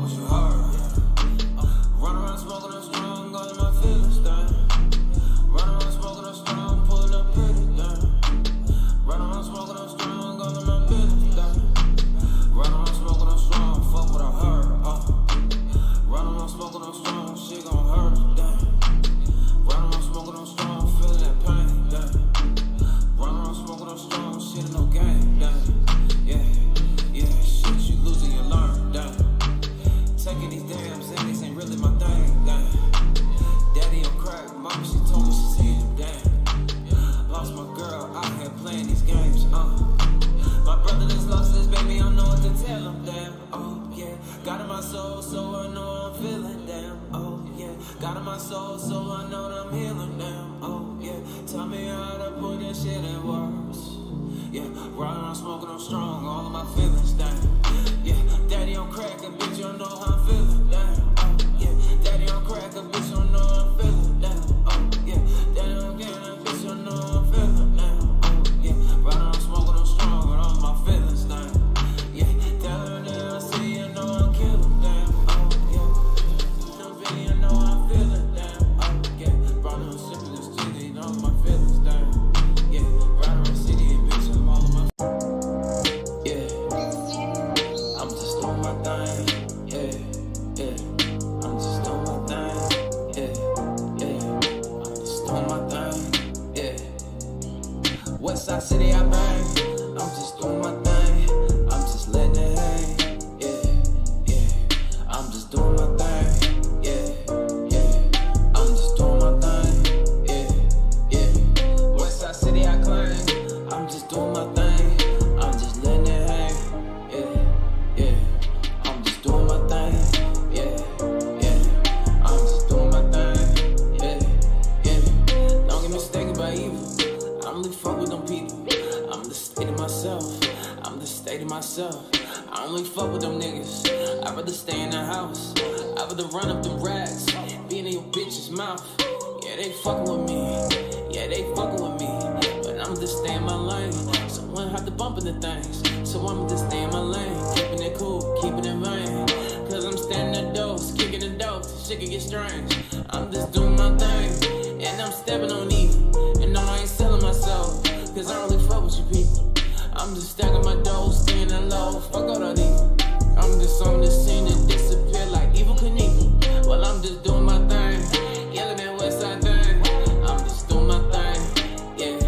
what you heard. Run around smoking a strong, all of my feelings down. Run around smoking a strong, pulling up pretty down. Run around smoking a strong, all of my feelings down. Run around smoking a strong, fuck what I heard. Run around smoking a strong, shit gon' hurt. Run around smoking a strong, feeling that pain. Run around smoking a strong, shit no game. Yeah, shit you losing, you learn. Taking these damn Xannies ain't really my thing. Daddy on crack, mama she told me she see him. Lost my girl out here playing these games. My brother just lost his baby, I don't know what to tell him. Damn, oh yeah. God in my soul, so I know I'm feeling. Damn, oh yeah. God in my soul, so I know that I'm healing. Damn, oh yeah. Tell me how to put this shit in words. Yeah, riding around smoking, I'm strong, all of my feelings. Damn, yeah. Daddy on crack, and bitch, you don't know how I'm feeling. Damn, oh yeah. Daddy on crack, and bitch, you don't know how I'm feeling. Damn, oh yeah. Daddy on crack, and bitch, you don't know how I'm feeling. Damn, oh yeah. Riding around smoking, I'm strong, with all my feelings. Damn, yeah. Down there, I see you know I'm killing. Damn, oh yeah. No video, you know I'm feeling. Damn, oh yeah. Riding around sipping this chili, you know my feelings. Damn, yeah. Riding around city and bitch, I'm all of my. Yeah. I'm just doing my thing. Yeah. I'm just doing my thing. Yeah. I'm just doing my thing. Yeah. Westside City, I bang. I'm just doing my thing. I'm just letting it hang. Yeah. I'm just doing my thing. Yeah. I'm just doing my thing. Yeah. Westside City, I climb. I'm just doing my thing. I'm just letting it hang. Yeah. I'm just doing my thing. Yeah. I'm just doing my thing. Yeah. Don't get mistaken by evil. I'm only fuck with them people. I'm the state of myself. I only fuck with them niggas. I'd rather stay in the house. I'd rather run up them racks. Be in your bitch's mouth. Yeah, they fucking with me. But I'm just stay in my lane. Someone have to bump into things. So I'm just stay in my lane. Keeping it cool, keeping it vain. Cause I'm standing the dose, kicking the dope. Shit can get strange. I'm just doing my thing. And I'm stepping on evil. And no, I ain't selling myself. Cause I only fuck with you people. I'm just stacking my dough, staying low. Fuck all that evil. I'm just on the scene and disappear like Evil Knievel. Well, I'm just doing my thing. Yelling that Westside thing. I'm just doing my thing. Yeah.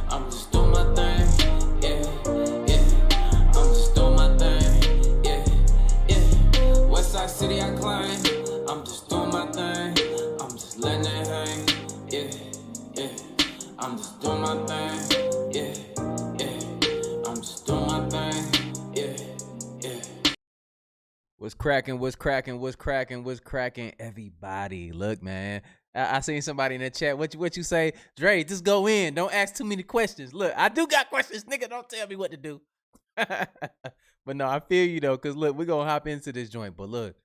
I'm just doing my thing. Yeah. I'm just doing my thing. Yeah. Westside City, I climb. I'm just doing my thing. I'm just letting it hang. Yeah. I'm just doing my thing. Yeah. I'm just doing my thing. Yeah. What's cracking, everybody? Look, man, I seen somebody in the chat. What you say? Dre, just go in. Don't ask too many questions. Look, I do got questions, nigga. Don't tell me what to do. But no, I feel you though, cause look, we're gonna hop into this joint. But look,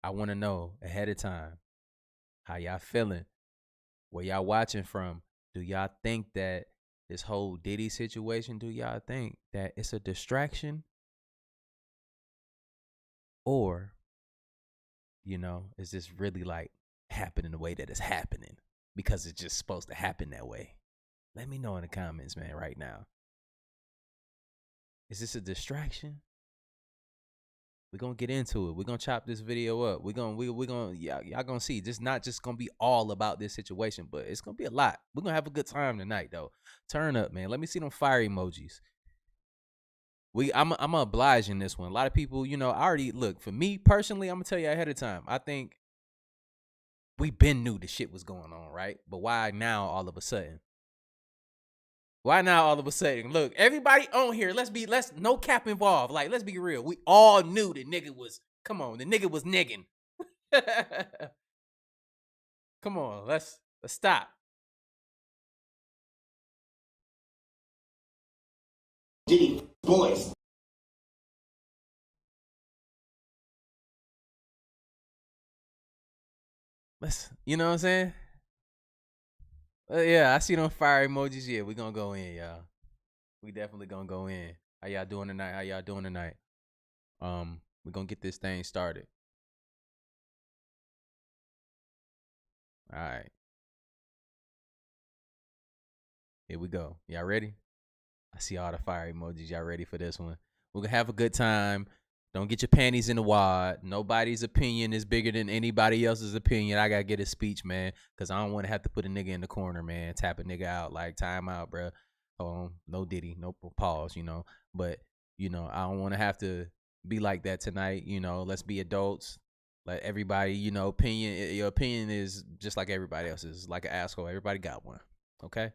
I wanna know ahead of time how y'all feeling, where y'all watching from. Do y'all think that this whole Diddy situation, do y'all think that it's a distraction? Or, is this really like happening the way that it's happening because it's just supposed to happen that way? Let me know in the comments, man, right now. Is this a distraction? We're going to get into it. We're going to chop this video up. Y'all going to see. It's not just going to be all about this situation, but it's going to be a lot. We're going to have a good time tonight, though. Turn up, man. Let me see them fire emojis. I'm obliging this one. A lot of people, I already look. For me personally, I'm gonna tell you ahead of time. I think we been knew the shit was going on, right? But why now all of a sudden? Look, everybody on here, let's no cap involved. Like, let's be real. We all knew the nigga was. Come on, the nigga was nigging. Come on, let's stop. Diddy boys. You know what I'm saying? Yeah, I see them fire emojis. Yeah, we gonna go in, y'all. We definitely gonna go in. How y'all doing tonight? We're gonna get this thing started. All right. Here we go. Y'all ready? I see all the fire emojis. Y'all ready for this one? We're gonna have a good time. Don't get your panties in the wad. Nobody's opinion is bigger than anybody else's opinion. I gotta get a speech, man, because I don't want to have to put a nigga in the corner, man. Tap a nigga out, like time out, bro. No Diddy, no pause, But I don't want to have to be like that tonight. Let's be adults. Let everybody, opinion. Your opinion is just like everybody else's. Like an asshole. Everybody got one. Okay.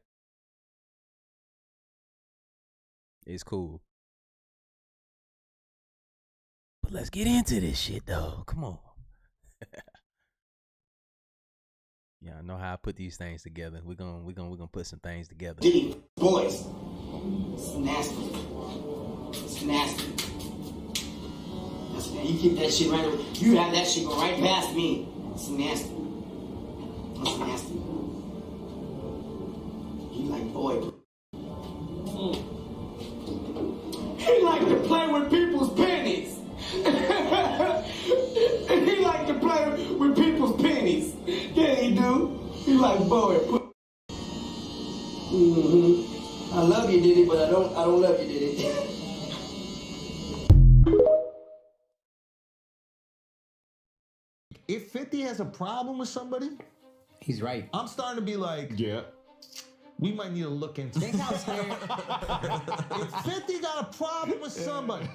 It's cool. But let's get into this shit, though. Come on. Yeah, I know how I put these things together. We're gonna put some things together. Diddy, boys. It's nasty. It's nasty. You keep that shit right over. You have that shit go right past me. It's nasty. It's nasty. You like boy. He like to play with people's pennies. He like to play with people's pennies. Yeah, he do. He like boy. I love you, Diddy, but I don't love you, Diddy. If 50 has a problem with somebody, he's right. I'm starting to be like, Yeah. we might need to look into Think how scared. If 50 got a problem with somebody,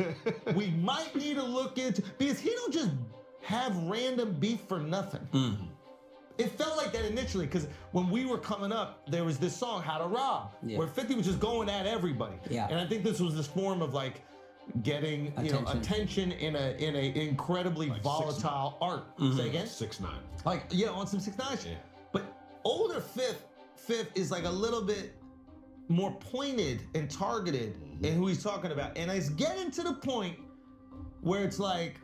we might need to look into, because he don't just have random beef for nothing. Mm-hmm. It felt like that initially, because when we were coming up, there was this song, How to Rob, where 50 was just going at everybody. Yeah. And I think this was this form of like getting attention in a incredibly Like volatile art. Say again? 6ix9ine. Like, yeah, on some 6ix9ine shit. Yeah. But older Fifth is like a little bit more pointed and targeted in who he's talking about. And it's getting to the point where it's like,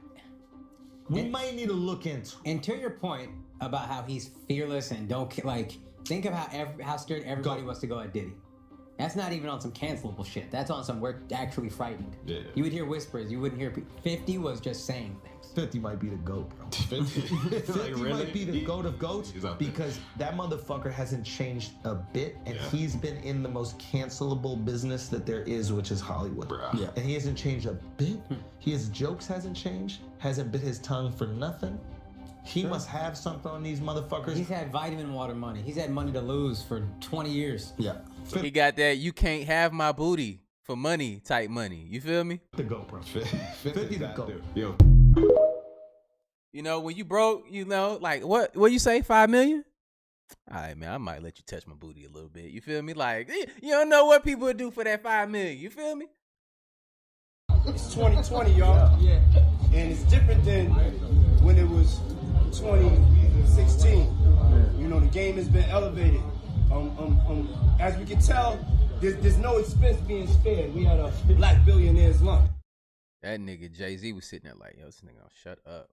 we might need to look into. And to your point about how he's fearless and think of how scared everybody was to go at Diddy. That's not even on some cancelable shit. That's on some we're actually frightened. Yeah. You would hear whispers. You wouldn't hear 50 was just saying things. 50 might be the GOAT, bro. 50 might be the GOAT of GOATs He's up there. because that motherfucker hasn't changed a bit, and Yeah. he's been in the most cancelable business that there is, which is Hollywood. Bruh. Yeah. And he hasn't changed a bit. His jokes hasn't changed, hasn't bit his tongue for nothing. He must have something on these motherfuckers. He's had vitamin water money. He's had money to lose for 20 years. Yeah. He got that you can't have my booty for money type money. You feel me? The GOAT, bro. 50 the that GOAT. dude. Yo. When you broke, like what you say, 5 million? All right, man, I might let you touch my booty a little bit. You feel me? Like, you don't know what people would do for that 5 million. You feel me? It's 2020, y'all. Yeah. And it's different than when it was 2016. The game has been elevated. As we can tell, there's no expense being spared. We had a black billionaire's lunch. That nigga Jay-Z was sitting there like, yo, this nigga gonna shut up.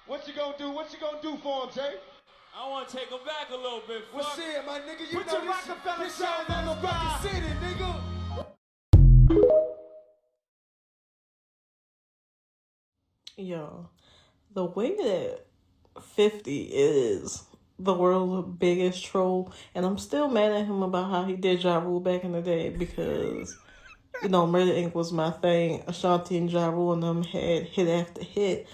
What you gonna do? What you gonna do for him, Jay? I want to take him back a little bit. Well, Fuck. shit, my nigga, you Put know your this Rockefeller this shit your on the motherfucking spot. city, nigga. Yo, the way that 50 is the world's biggest troll, and I'm still mad at him about how he did Ja Rule back in the day because, Murder Inc. was my thing. Ashanti and Ja Rule and them had hit after hit.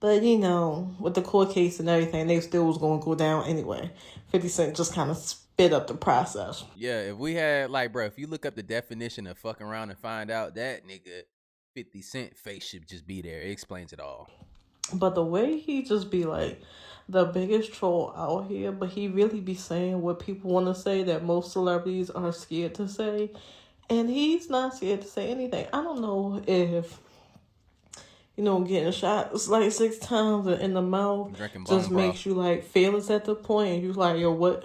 But, with the court case and everything, they still was going to go down anyway. 50 Cent just kind of sped up the process. Yeah, if we had, bro, if you look up the definition of fucking around and find out, that nigga 50 Cent face should just be there. It explains it all. But the way he just be like the biggest troll out here, but he really be saying what people want to say that most celebrities are scared to say. And he's not scared to say anything. I don't know if, getting shot 6 times in the mouth just makes you fearless at the point. And you yo, what?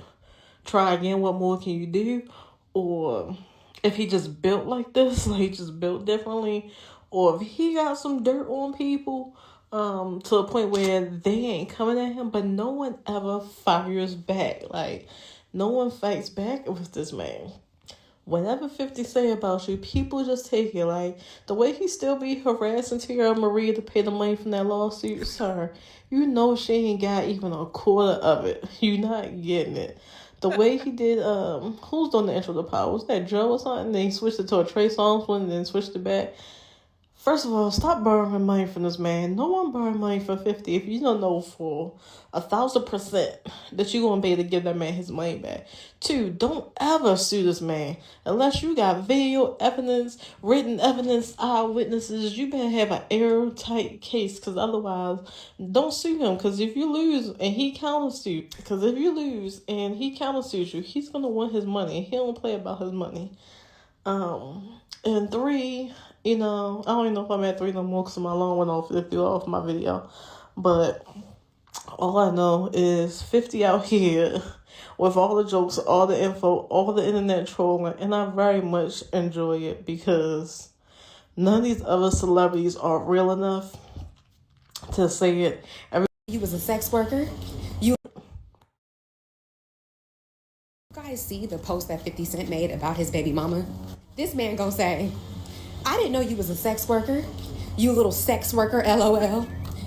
Try again. What more can you do? Or if he just built like this, he just built differently. Or if he got some dirt on people to a point where they ain't coming at him, but no one ever fires back. No one fights back with this man. whatever 50 say about you, people just take it. Like, the way he still be harassing Tierra Marie to pay the money from that lawsuit, sir, you know she ain't got even a quarter of it. You not getting it. The way he did, who's doing the intro to Power? Was that Joe or something? Then he switched it to a Trey Songz one and then switched it back. First of all, stop borrowing money from this man. No one borrowed money for 50 if you don't know for 1,000% that you're going to be able to give that man his money back. 2, don't ever sue this man unless you got video evidence, written evidence, eyewitnesses. You better have an airtight case, because otherwise, don't sue him. Because if you lose and he countersues, you, he's going to want his money. He don't play about his money. And 3, I don't even know if I'm at 3 no more because my alarm went off if you off my video. But all I know is 50 out here with all the jokes, all the info, all the internet trolling, and I very much enjoy it because none of these other celebrities are real enough to say it. You was a sex worker? You guys see the post that 50 Cent made about his baby mama? This man gonna say, I didn't know you was a sex worker. You little sex worker, LOL.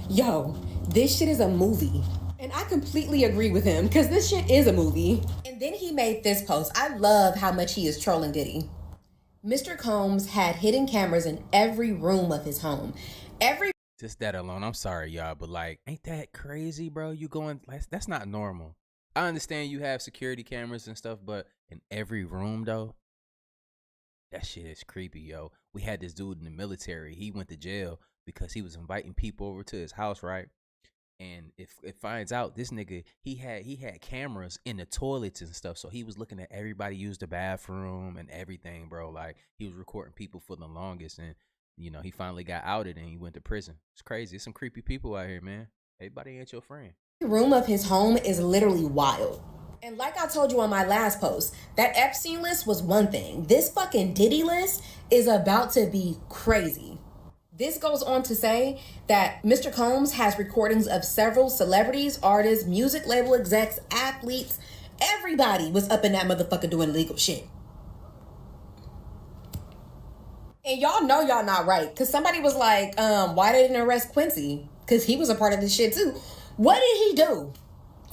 Yo, this shit is a movie. And I completely agree with him, because this shit is a movie. And then he made this post. I love how much he is trolling Diddy. Mr. Combs had hidden cameras in every room of his home. Just that alone, I'm sorry, y'all, but like, ain't that crazy, bro? You going, that's not normal. I understand you have security cameras and stuff, but in every room, though, that shit is creepy, yo. We had this dude in the military. He went to jail because he was inviting people over to his house, right? And if it finds out this nigga, he had cameras in the toilets and stuff, so he was looking at everybody use the bathroom and everything, bro. Like, he was recording people for the longest, and he finally got outed and he went to prison. It's crazy. There's some creepy people out here, man. Everybody ain't your friend. The room of his home is literally wild. And like I told you on my last post, that Epstein list was one thing. This fucking Diddy list is about to be crazy. This goes on to say that Mr. Combs has recordings of several celebrities, artists, music label execs, athletes. Everybody was up in that motherfucker doing illegal shit. And y'all know y'all not right. Because somebody was like, why didn't they arrest Quincy? Because he was a part of this shit too. What did he do?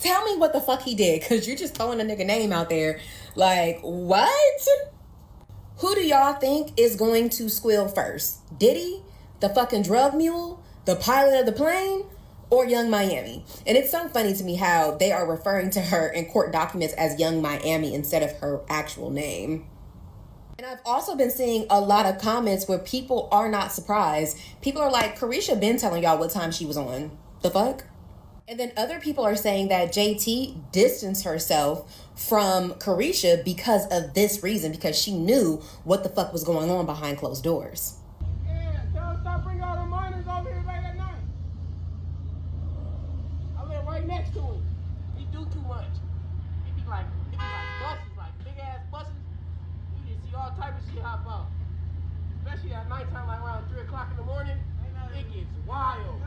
Tell me what the fuck he did, because you're just throwing a nigga name out there. Like, what? Who do y'all think is going to squeal first? Diddy, the fucking drug mule, the pilot of the plane, or Young Miami? And it's so funny to me how they are referring to her in court documents as Young Miami instead of her actual name. And I've also been seeing a lot of comments where people are not surprised. People are like, Carisha been telling y'all what time she was on. The fuck? And then other people are saying that JT distanced herself from Carisha because of this reason, because she knew what the fuck was going on behind closed doors. Yeah, tell them stop bringing all the minors over here late at night. I live right next to him. He do too much. It be like buses, like big ass buses. You just see all type of shit hop out. Especially at nighttime, like around 3 o'clock in the morning. It gets wild.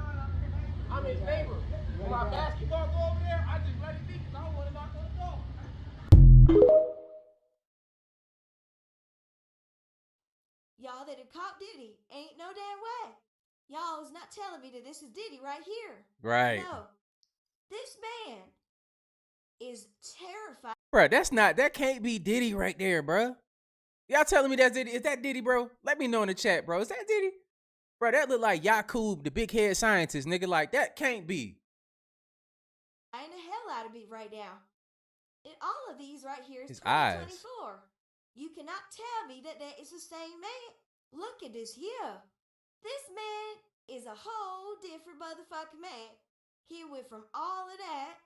I'm his neighbor. When my basketball go over there, I just let it be because I don't want to knock on the door. Y'all that have caught Diddy ain't no damn way. Y'all is not telling me that this is Diddy right here. Right. No. This man is terrified. Bro, that can't be Diddy right there, bro. Y'all telling me that's Diddy? Is that Diddy, bro? Let me know in the chat, bro. Is that Diddy? Bro, that look like Yakub, the big head scientist, nigga. Like, that can't be. I ain't the hell out of me right now. And all of these right here is His 2024. Eyes. You cannot tell me that that is the same man. Look at this here. This man is a whole different motherfucking man. He went from all of that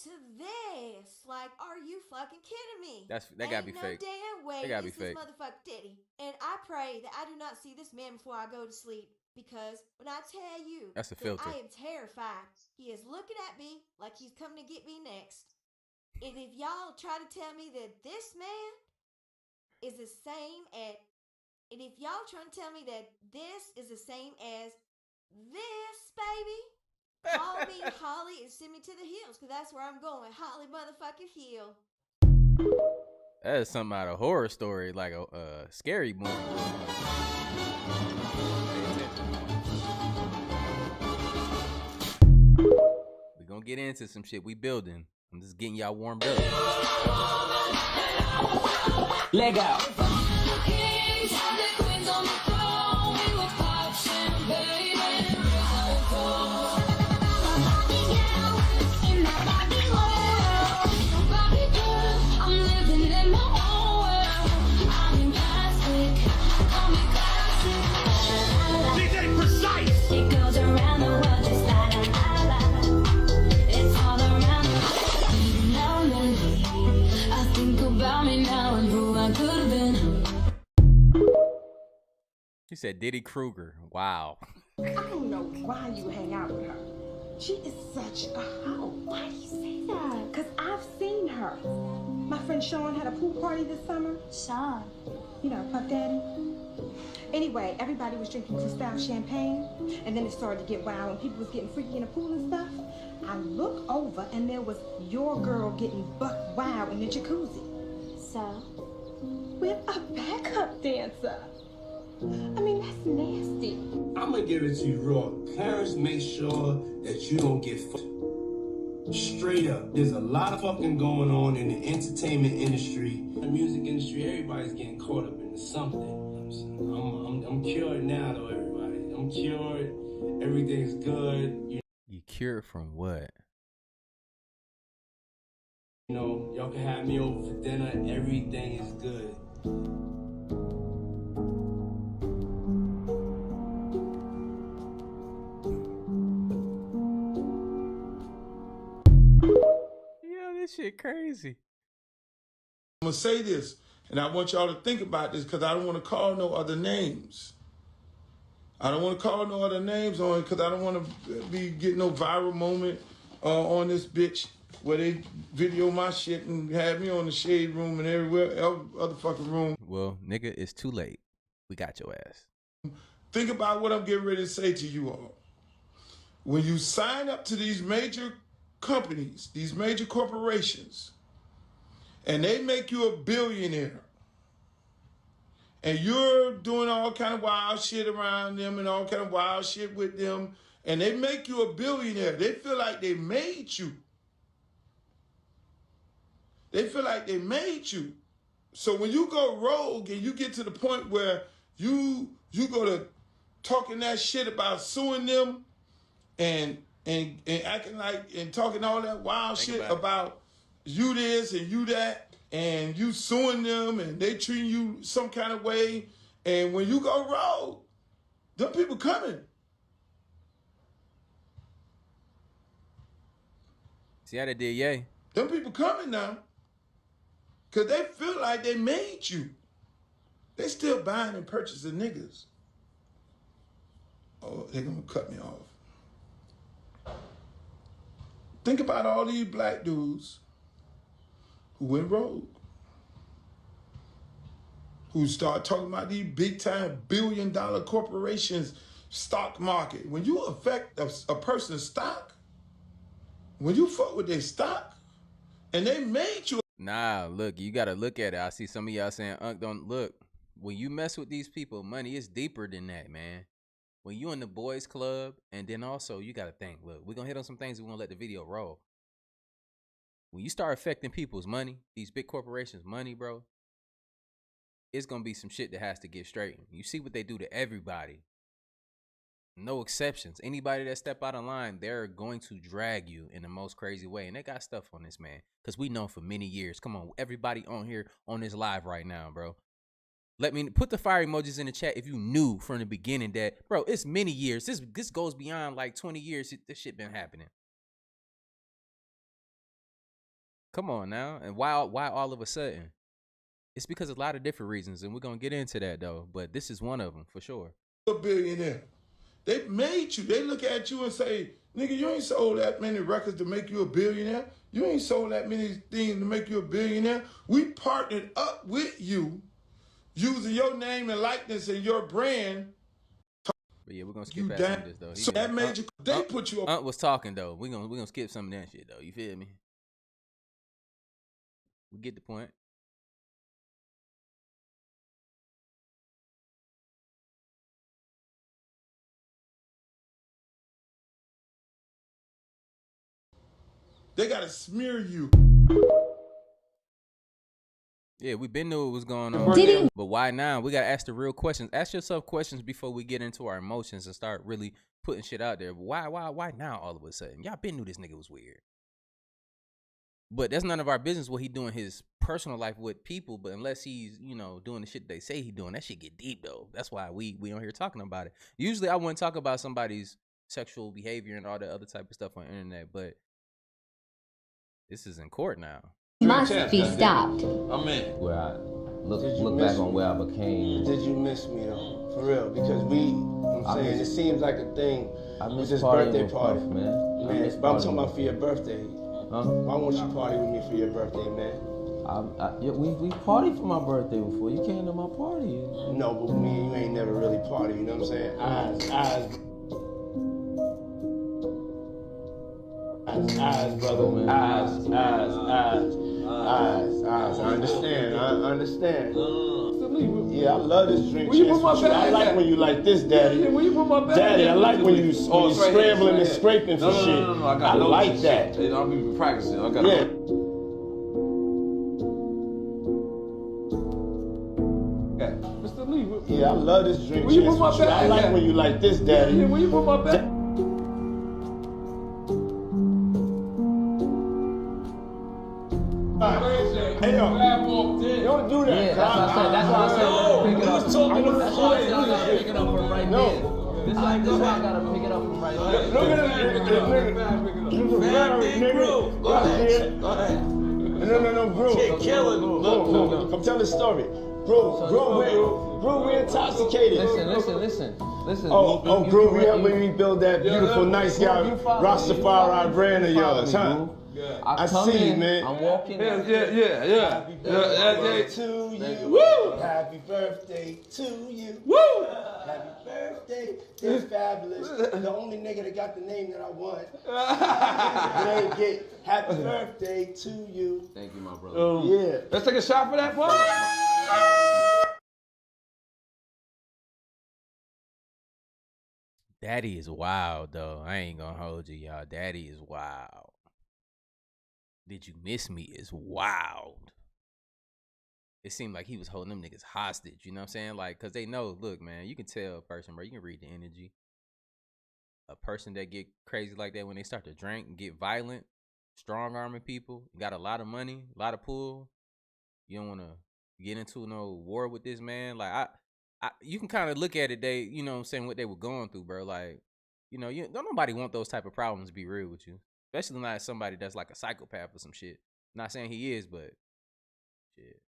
to this. Like, are you fucking kidding me? That gotta be fake. No damn way. That gotta be this fake. Motherfucker Diddy. And I pray that I do not see this man before I go to sleep. Because when I tell you that's a that filter. I am terrified, he is looking at me like he's coming to get me next. And if y'all try to tell me that this man is the same as, and if y'all trying to tell me that this is the same as this, baby, call me Holly and send me to the hills, because that's where I'm going. Holly motherfucking Hill. That is something out of a horror story, like a scary movie. We're gonna get into some shit. We building. I'm just getting y'all warmed up. Leg out. She said Diddy Kruger. Wow. I don't know why you hang out with her. She is such a hoe. Why do you say that? Because I've seen her. My friend Sean had a pool party this summer. Sean? You know, Puff Daddy. Anyway, everybody was drinking Cristal champagne, and then it started to get wild, and people was getting freaky in the pool and stuff. I look over, and there was your girl getting buck wild in the jacuzzi. So? With a backup dancer. I mean, that's nasty. I'm gonna give it to you raw. Parents, make sure that you don't get fucked. Straight up. There's a lot of fucking going on in the entertainment industry. The music industry, everybody's getting caught up into something. I'm cured now, though, everybody. I'm cured. Everything's good. You cured from what? You know, y'all can have me over for dinner. Everything is good. This shit crazy. I'm gonna say this, and I want y'all to think about this because I don't want to call no other names. I don't want to call no other names on it because I don't want to be getting no viral moment on this bitch where they video my shit and have me on the shade room and everywhere, other fucking room. Well, nigga, it's too late. We got your ass. Think about what I'm getting ready to say to you all. When you sign up to these major companies, these major corporations, and they make you a billionaire, and you're doing all kind of wild shit around them and all kind of wild shit with them, and they make you a billionaire, they feel like they made you. They feel like they made you. So when you go rogue and you get to the point where you go to talking that shit about suing them and acting like and talking all that wild shit about you this and you that, and you suing them and they treating you some kind of way, and when you go rogue, them people coming. See how they did, yay? Them people coming now, cause they feel like they made you. They still buying and purchasing niggas. Oh, they're gonna cut me off. Think about all these black dudes who went rogue, who start talking about these big-time billion-dollar corporations, stock market. When you affect a person's stock, when you fuck with their stock, and they made you. Nah, look, you gotta look at it. I see some of y'all saying, don't look. When you mess with these people, money is deeper than that, man. When you in the boys club, and then also you gotta think, look, we're gonna hit on some things, we're gonna let the video roll. When you start affecting people's money, these big corporations' money, bro, it's gonna be some shit that has to get straightened. You see what they do to everybody. No exceptions. Anybody that step out of line, they're going to drag you in the most crazy way. And they got stuff on this man, because we know for many years. Come on, everybody on here on this live right now, bro. Let me put the fire emojis in the chat if you knew from the beginning that, bro, it's many years. This goes beyond like 20 years. This shit been happening. Come on now. And why all of a sudden? It's because of a lot of different reasons, and we're going to get into that, though. But this is one of them, for sure. A billionaire. They made you. They look at you and say, nigga, you ain't sold that many records to make you a billionaire. You ain't sold that many things to make you a billionaire. We partnered up with you, using your name and likeness and your brand. But yeah, we're gonna skip past some of this though. So that made you. They put you up. Was talking though. We're gonna skip some of that shit though. You feel me? We get the point. They gotta smear you. Yeah, we been knew what was going on. But why now? We gotta ask the real questions. Ask yourself questions before we get into our emotions and start really putting shit out there. Why now all of a sudden? Y'all been knew this nigga was weird. But that's none of our business what he doing his personal life with people. But unless he's, you know, doing the shit they say he doing, that shit get deep though. That's why we on here talking about it. Usually I wouldn't talk about somebody's sexual behavior and all that other type of stuff on the internet, but this is in court now. Must be stopped. I'm in. Where I look back on where I became. Did you miss me though? For real, because I'm saying it seems like a thing. I It's miss his partying birthday with party, Puff, man. But I'm talking about for your birthday. Huh? Why won't you party with me for your birthday, man? We partied for my birthday before. You came to my party. No, but me and you ain't never really party. You know what I'm saying? Eyes, brother. Eyes. I understand. Yeah, I love this drink. I like when you like this, Daddy. Daddy, I like when you scrambling and scraping for shit. No, I like that. I'll be practicing. I got Mr. Lee. Yeah, I love this drink. I like when you like this, Daddy. Where you put my bag? Hey, yo, don't do that. Yeah, that's what I said. Pick it up. That's why I gotta pick it up from right there. This why I gotta pick it up from right there. Look at this nigga. Go ahead. No, bro. Kill it. Look. Come tell the story. Bro, we're intoxicated. Listen. Oh, bro, we helping me build that beautiful, nice guy, Rastafari brand of yours, huh? I see you, man. I'm walking. Yeah. Happy birthday to you. Woo! Happy birthday to you. Woo! Happy birthday. It's fabulous. The only nigga that got the name that I want. They get happy birthday to you. Thank you, my brother. Yeah. Let's take a shot for that, boy. Daddy is wild though. I ain't gonna hold you, y'all. Daddy is wild. Did you miss me is wild. It seemed like he was holding them niggas hostage, you know what I'm saying? Like, cause they know, look, man, you can tell a person, bro, you can read the energy. A person that get crazy like that when they start to drink and get violent, strong arming people, got a lot of money, a lot of pull. You don't wanna get into no war with this man. Like you can kind of look at it, they, you know what I'm saying, what they were going through, bro. Like, you know, don't nobody want those type of problems to be real with you. Especially not somebody that's like a psychopath or some shit. Not saying he is, but shit.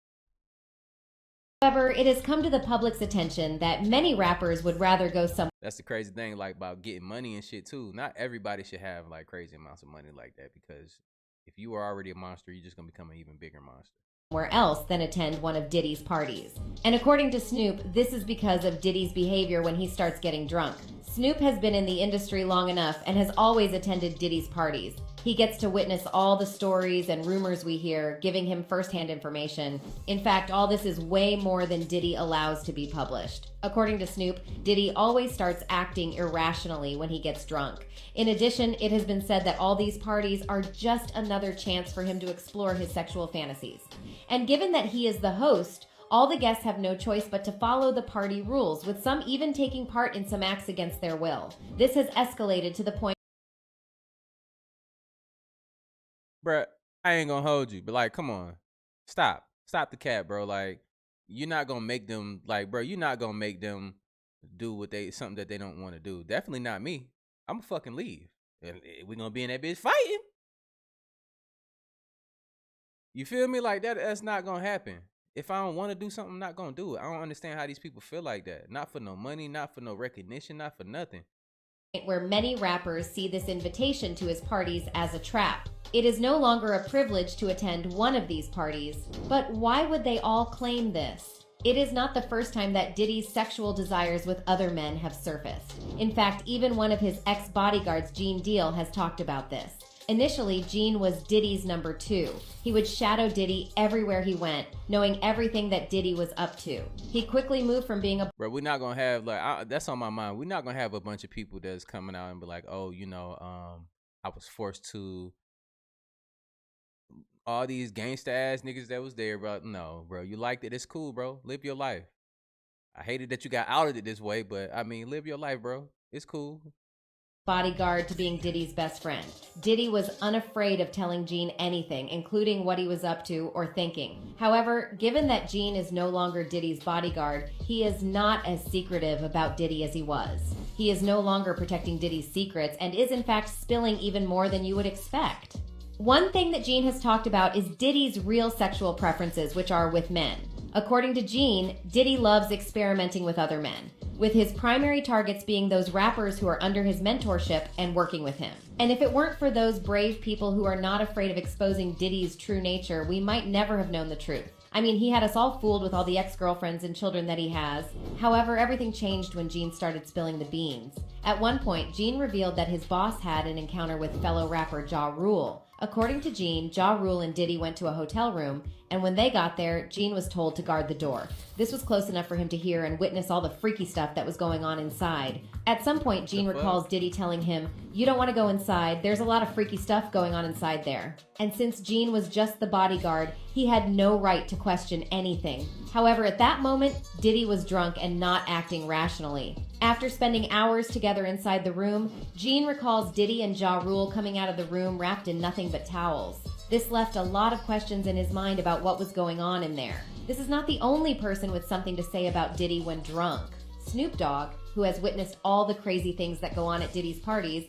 However, it has come to the public's attention that many rappers would rather go somewhere. That's the crazy thing, like about getting money and shit too. Not everybody should have like crazy amounts of money like that, because if you are already a monster, you're just gonna become an even bigger monster. Else than attend one of Diddy's parties. And according to Snoop, this is because of Diddy's behavior when he starts getting drunk. Snoop has been in the industry long enough and has always attended Diddy's parties. He gets to witness all the stories and rumors we hear, giving him firsthand information. In fact, all this is way more than Diddy allows to be published. According to Snoop, Diddy always starts acting irrationally when he gets drunk. In addition, it has been said that all these parties are just another chance for him to explore his sexual fantasies. And given that he is the host, all the guests have no choice but to follow the party rules, with some even taking part in some acts against their will. This has escalated to the point. Bruh, I ain't gonna hold you, but like, come on. Stop the cap, bro. Like, you're not gonna make them, like, bro, you're not gonna make them do something that they don't want to do. Definitely not me. I'm gonna fucking leave. And we're gonna be in that bitch fighting. You feel me? Like, that's not gonna happen. If I don't want to do something, I'm not gonna do it. I don't understand how these people feel like that. Not for no money, not for no recognition, not for nothing. Where many rappers see this invitation to his parties as a trap. It is no longer a privilege to attend one of these parties, but why would they all claim this? It is not the first time that Diddy's sexual desires with other men have surfaced. In fact, even one of his ex-bodyguards, Gene Deal, has talked about this. Initially, Gene was Diddy's number 2. He would shadow Diddy everywhere he went, knowing everything that Diddy was up to. He quickly moved from being a... Bro, we're not going to have, like, that's on my mind. We're not going to have a bunch of people that's coming out and be like, oh, you know, I was forced to all these gangsta ass niggas that was there, bro. No, bro, you liked it. It's cool, bro. Live your life. I hated that you got outed it this way, but I mean, live your life, bro. It's cool. Bodyguard to being Diddy's best friend. Diddy was unafraid of telling Gene anything, including what he was up to or thinking. However, given that Gene is no longer Diddy's bodyguard, he is not as secretive about Diddy as he was. He is no longer protecting Diddy's secrets and is in fact spilling even more than you would expect. One thing that Gene has talked about is Diddy's real sexual preferences, which are with men. According to Gene, Diddy loves experimenting with other men, with his primary targets being those rappers who are under his mentorship and working with him. And if it weren't for those brave people who are not afraid of exposing Diddy's true nature, we might never have known the truth. I mean, he had us all fooled with all the ex-girlfriends and children that he has. However, everything changed when Gene started spilling the beans. At one point, Gene revealed that his boss had an encounter with fellow rapper Ja Rule. According to Gene, Ja Rule and Diddy went to a hotel room, and when they got there, Gene was told to guard the door. This was close enough for him to hear and witness all the freaky stuff that was going on inside. At some point, Gene recalls Diddy telling him, "You don't want to go inside, there's a lot of freaky stuff going on inside there." And since Gene was just the bodyguard, he had no right to question anything. However, at that moment, Diddy was drunk and not acting rationally. After spending hours together inside the room, Gene recalls Diddy and Ja Rule coming out of the room wrapped in nothing but towels. This left a lot of questions in his mind about what was going on in there. This is not the only person with something to say about Diddy when drunk. Snoop Dogg, who has witnessed all the crazy things that go on at Diddy's parties,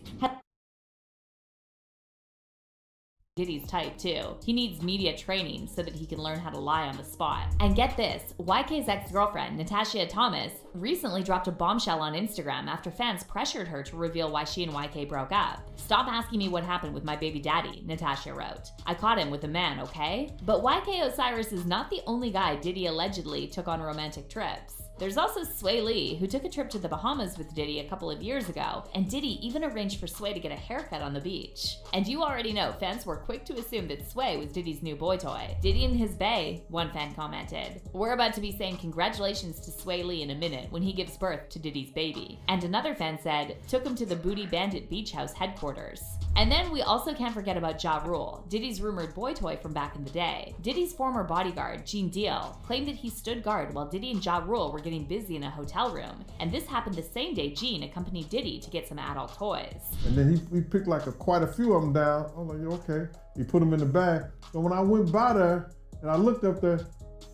Diddy's type too. He needs media training so that he can learn how to lie on the spot. And get this, YK's ex-girlfriend, Natasha Thomas, recently dropped a bombshell on Instagram after fans pressured her to reveal why she and YK broke up. "Stop asking me what happened with my baby daddy," Natasha wrote. "I caught him with a man, okay?" But YK Osiris is not the only guy Diddy allegedly took on romantic trips. There's also Sway Lee, who took a trip to the Bahamas with Diddy a couple of years ago, and Diddy even arranged for Sway to get a haircut on the beach. And you already know fans were quick to assume that Sway was Diddy's new boy toy. "Diddy and his bae," one fan commented. "We're about to be saying congratulations to Sway Lee in a minute when he gives birth to Diddy's baby." And another fan said, "Took him to the Booty Bandit Beach House headquarters." And then we also can't forget about Ja Rule, Diddy's rumored boy toy from back in the day. Diddy's former bodyguard, Gene Deal, claimed that he stood guard while Diddy and Ja Rule were getting busy in a hotel room. And this happened the same day Gene accompanied Diddy to get some adult toys. And then he picked like quite a few of them down. I was like, okay. He put them in the bag. So when I went by there and I looked up there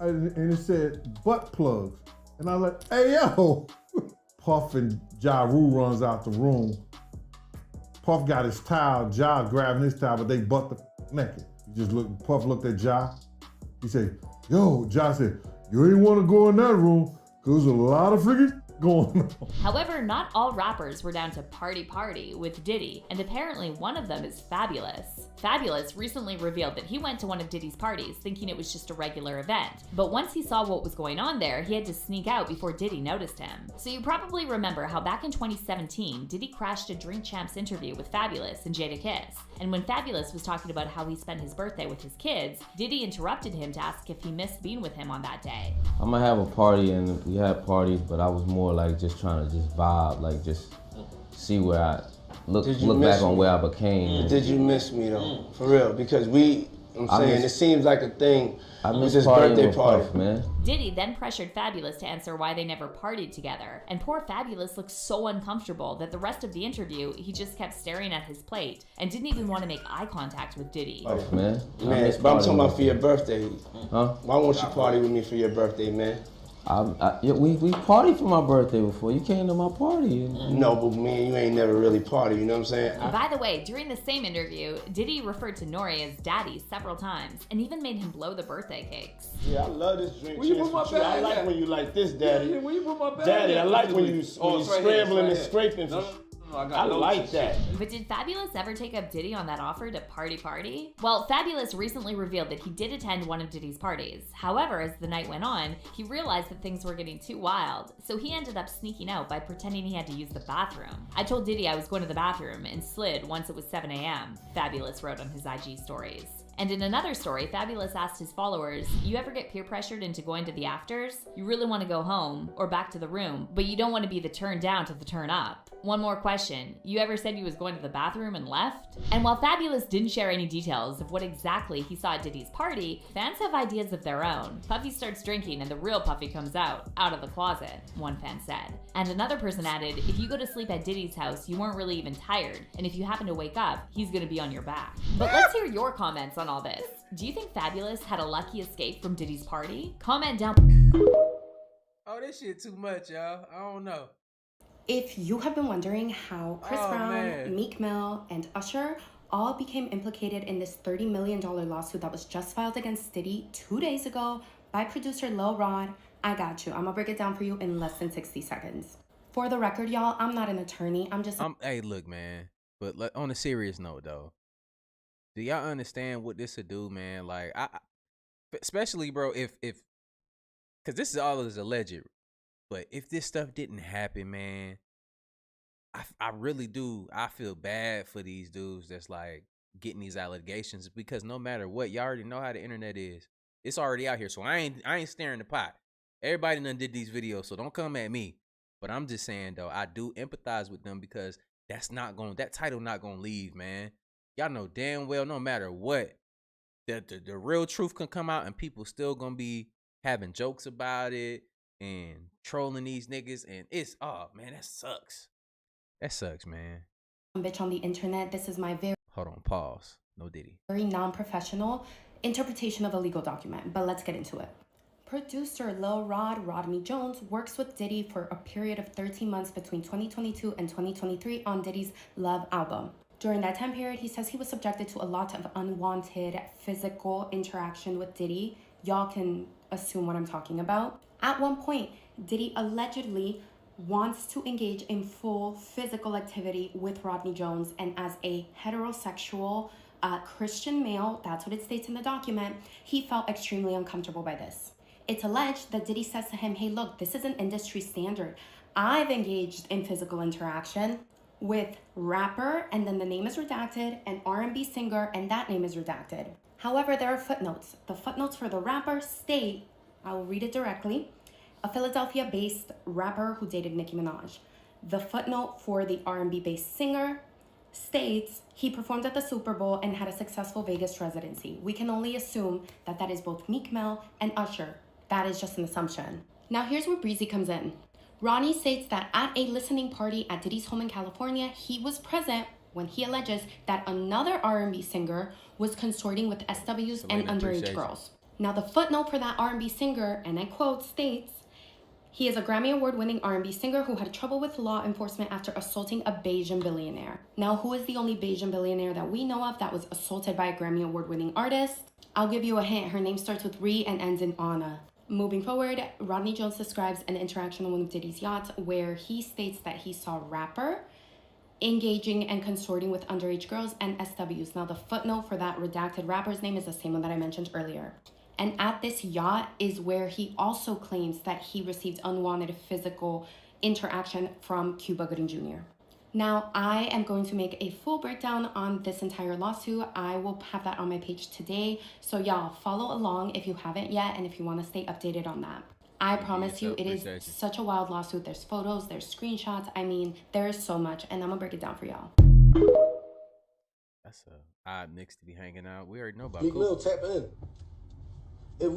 and it said butt plugs. And I was like, hey, yo. Puff and Ja Rule runs out the room. Puff got his towel, Ja grabbing his towel, but they butt the naked. He just looked, Puff looked at Ja. He said, yo, Ja said, you ain't want to go in that room because there's a lot of freaking going on. However, not all rappers were down to party with Diddy, and apparently one of them is Fabulous. Fabulous recently revealed that he went to one of Diddy's parties thinking it was just a regular event, but once he saw what was going on there, he had to sneak out before Diddy noticed him. So you probably remember how back in 2017, Diddy crashed a Drink Champs interview with Fabulous and Jadakiss, and when Fabulous was talking about how he spent his birthday with his kids, Diddy interrupted him to ask if he missed being with him on that day. I'm gonna have a party, and we had parties, but I was more like just trying to just vibe, like just see where I look back on where I became. Did you miss me though? For real? Because it seems like a thing. I with miss this partying birthday with party, Puff, man. Diddy then pressured Fabulous to answer why they never partied together, and poor Fabulous looked so uncomfortable that the rest of the interview, he just kept staring at his plate and didn't even want to make eye contact with Diddy. Oh, man. Man, but I'm talking about for your birthday. Huh? Why won't you party with me for your birthday, man? We partied for my birthday before. You came to my party. No, but me and you ain't never really partied, you know what I'm saying? By the way, during the same interview, Diddy referred to Nori as daddy several times and even made him blow the birthday cakes. Yeah, I love this drink. Where you put my bag I like at? when you like this, Daddy. Yeah, where you put my bag Daddy, at? I like when you it's right scrambling here, and scraping. I like that. But did Fabulous ever take up Diddy on that offer to party? Well, Fabulous recently revealed that he did attend one of Diddy's parties. However, as the night went on, he realized that things were getting too wild, so he ended up sneaking out by pretending he had to use the bathroom. "I told Diddy I was going to the bathroom and slid once it was 7 a.m., Fabulous wrote on his IG stories. And in another story, Fabulous asked his followers, you ever get peer pressured into going to the afters? You really want to go home or back to the room, but you don't want to be the turn down to the turn up. One more question. You ever said you was going to the bathroom and left? And while Fabulous didn't share any details of what exactly he saw at Diddy's party, fans have ideas of their own. Puffy starts drinking and the real Puffy comes out of the closet, one fan said. And another person added, if you go to sleep at Diddy's house, you weren't really even tired, and if you happen to wake up, he's gonna be on your back. But let's hear your comments on all this. Do you think Fabulous had a lucky escape from Diddy's party? Comment down. Oh, this shit too much, y'all. I don't know. If you have been wondering how Chris Brown, man. Meek Mill, and Usher all became implicated in this $30 million lawsuit that was just filed against Diddy 2 days ago by producer Lil Rod, I got you. I'm gonna break it down for you in less than 60 seconds. For the record, y'all, I'm not an attorney. I'm just... Hey, look, man. But on a serious note, though, do y'all understand what this would do, man? Like, I especially, bro, if because this is all is alleged, but if this stuff didn't happen, man, I really do. I feel bad for these dudes that's like getting these allegations, because no matter what, y'all already know how the internet is. It's already out here, so I ain't stirring the pot. Everybody done did these videos, so don't come at me. But I'm just saying, though, I do empathize with them, because that title not gonna leave, man. Y'all know damn well, no matter what, the real truth can come out and people still gonna be having jokes about it and trolling these niggas, and it's, oh man, that sucks. That sucks, man. Bitch on the internet. This is my Hold on, pause. No Diddy. very non-professional interpretation of a legal document, but let's get into it. Producer Lil Rod, Rodney Jones, works with Diddy for a period of 13 months between 2022 and 2023 on Diddy's Love album. During that time period, he says he was subjected to a lot of unwanted physical interaction with Diddy. Y'all can assume what I'm talking about. At one point, Diddy allegedly wants to engage in full physical activity with Rodney Jones, and as a heterosexual Christian male, that's what it states in the document, he felt extremely uncomfortable by this. It's alleged that Diddy says to him, hey, look, this is an industry standard. I've engaged in physical interaction with rapper, and then the name is redacted, and R&B singer, and that name is redacted. However, there are footnotes. The footnotes for the rapper state, I will read it directly, a Philadelphia-based rapper who dated Nicki Minaj. The footnote for the R&B-based singer states he performed at the Super Bowl and had a successful Vegas residency. We can only assume that that is both Meek Mill and Usher. That is just an assumption. Now here's where Breezy comes in. Ronnie states that at a listening party at Diddy's home in California, he was present when he alleges that another R&B singer was consorting with SWs and underage girls. Now the footnote for that R&B singer, and I quote, states, he is a Grammy Award-winning R&B singer who had trouble with law enforcement after assaulting a Bayesian billionaire. Now, who is the only Bayesian billionaire that we know of that was assaulted by a Grammy Award-winning artist? I'll give you a hint. Her name starts with Ree and ends in Anna. Moving forward, Rodney Jones describes an interaction on one of Diddy's yachts where he states that he saw rapper engaging and consorting with underage girls and SWs. Now, the footnote for that redacted rapper's name is the same one that I mentioned earlier. And at this yacht is where he also claims that he received unwanted physical interaction from Cuba Gooding Jr. Now, I am going to make a full breakdown on this entire lawsuit. I will have that on my page today. So y'all follow along if you haven't yet and if you want to stay updated on that. I promise you, it is such a wild lawsuit. There's photos, there's screenshots. I mean, there is so much, and I'm going to break it down for y'all. That's a odd mix to be hanging out. We already know about Meek Mill, tap in. If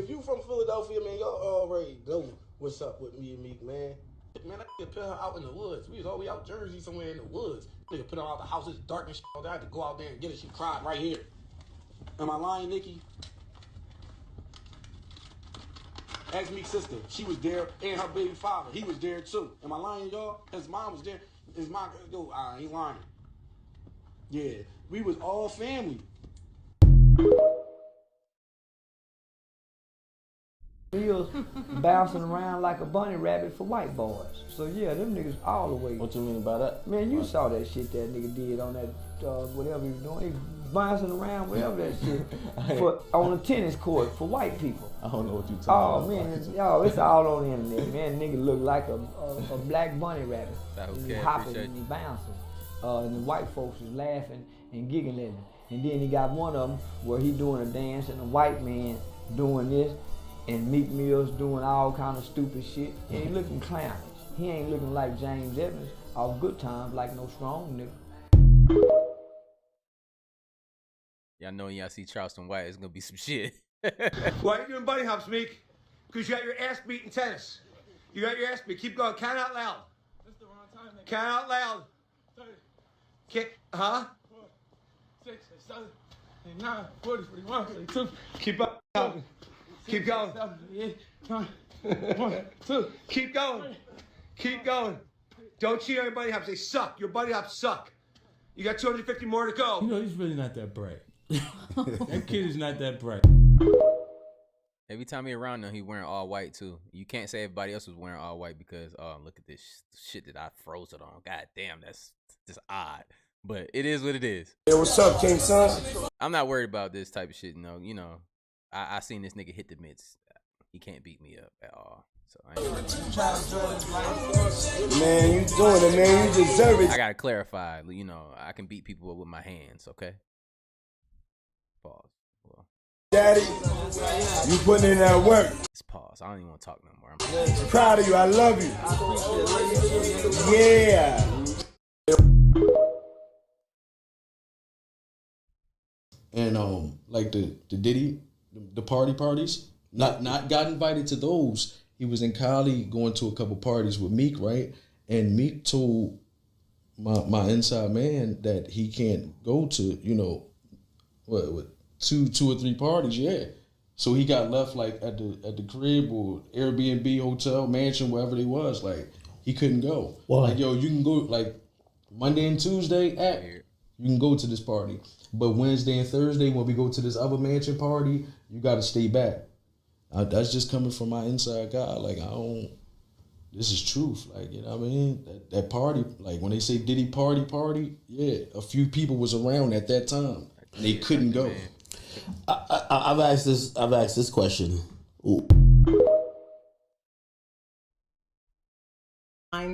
you from Philadelphia, man, y'all already know what's up with me and Meek, man. Man, I could put her out in the woods. We was all the way out Jersey somewhere in the woods. Nigga put her out the house, it's dark and shit. I had to go out there and get her. She cried right here. Am I lying, Nikki? Ask Meek's sister. She was there, and her baby father. He was there too. Am I lying, y'all? His mom was there. His mom, yo, I ain't lying. Yeah, we was all family. He was bouncing around like a bunny rabbit for white boys. So yeah, them niggas all the way. What you mean by that? Man, you saw that shit that nigga did on that, whatever he was doing. He was bouncing around, whatever that shit, on a tennis court for white people. I don't know what you talking about. Man, y'all, it's all on the internet. Man, nigga look like a black bunny rabbit. Okay, He's hopping and he bouncing. And the white folks was laughing and giggling. And then he got one of them where he doing a dance and a white man doing this, and Meek Mill's doing all kind of stupid shit. He ain't looking clownish. He ain't looking like James Evans off Good Times like no strong nigga. Y'all know when y'all see Charleston White, it's gonna be some shit. Why are you doing bunny hops, Meek? Because you got your ass beat in tennis. You got your ass beat. Keep going. Count out loud. That's the wrong time. Count out loud. 30, Huh? 4, 6, 7, 8, 9, 40, 41, 42. Keep up. Keep going. 7, 8, 9, 1, 2. Keep going. Keep going. Don't cheat on your bunny hops. They suck. Your bunny hops suck. You got 250 more to go. You know, he's really not that bright. That kid is not that bright. Every time he around him, he wearing all white too. You can't say everybody else was wearing all white because, oh, look at this shit that I froze it on. God damn, that's just odd. But it is what it is. Hey, what's up, King Son? I'm not worried about this type of shit. No, you know, I seen this nigga hit the mitts. He can't beat me up at all. So I ain't Man, you doing it, man. You deserve it. I gotta clarify. You know, I can beat people up with my hands. Okay. Pause. Well, Daddy, you putting in that work. Let's pause. I don't even want to talk no more. I'm proud of you. I love you. Yeah. And like the Diddy, the parties, not got invited to those. He was in Cali going to a couple parties with Meek, right? And Meek told my inside man that he can't go to, you know, what two or three parties, yeah. So he got left like at the crib or Airbnb, hotel, mansion, wherever they was. Like he couldn't go. Why? Like, yo, you can go like Monday and Tuesday you can go to this party. But Wednesday and Thursday when we go to this other mansion party, you got to stay back. That's just coming from my inside guy. Like this is truth. Like, you know what I mean? That party, like when they say Diddy party, yeah, a few people was around at that time. They couldn't go. I've asked this question. Ooh.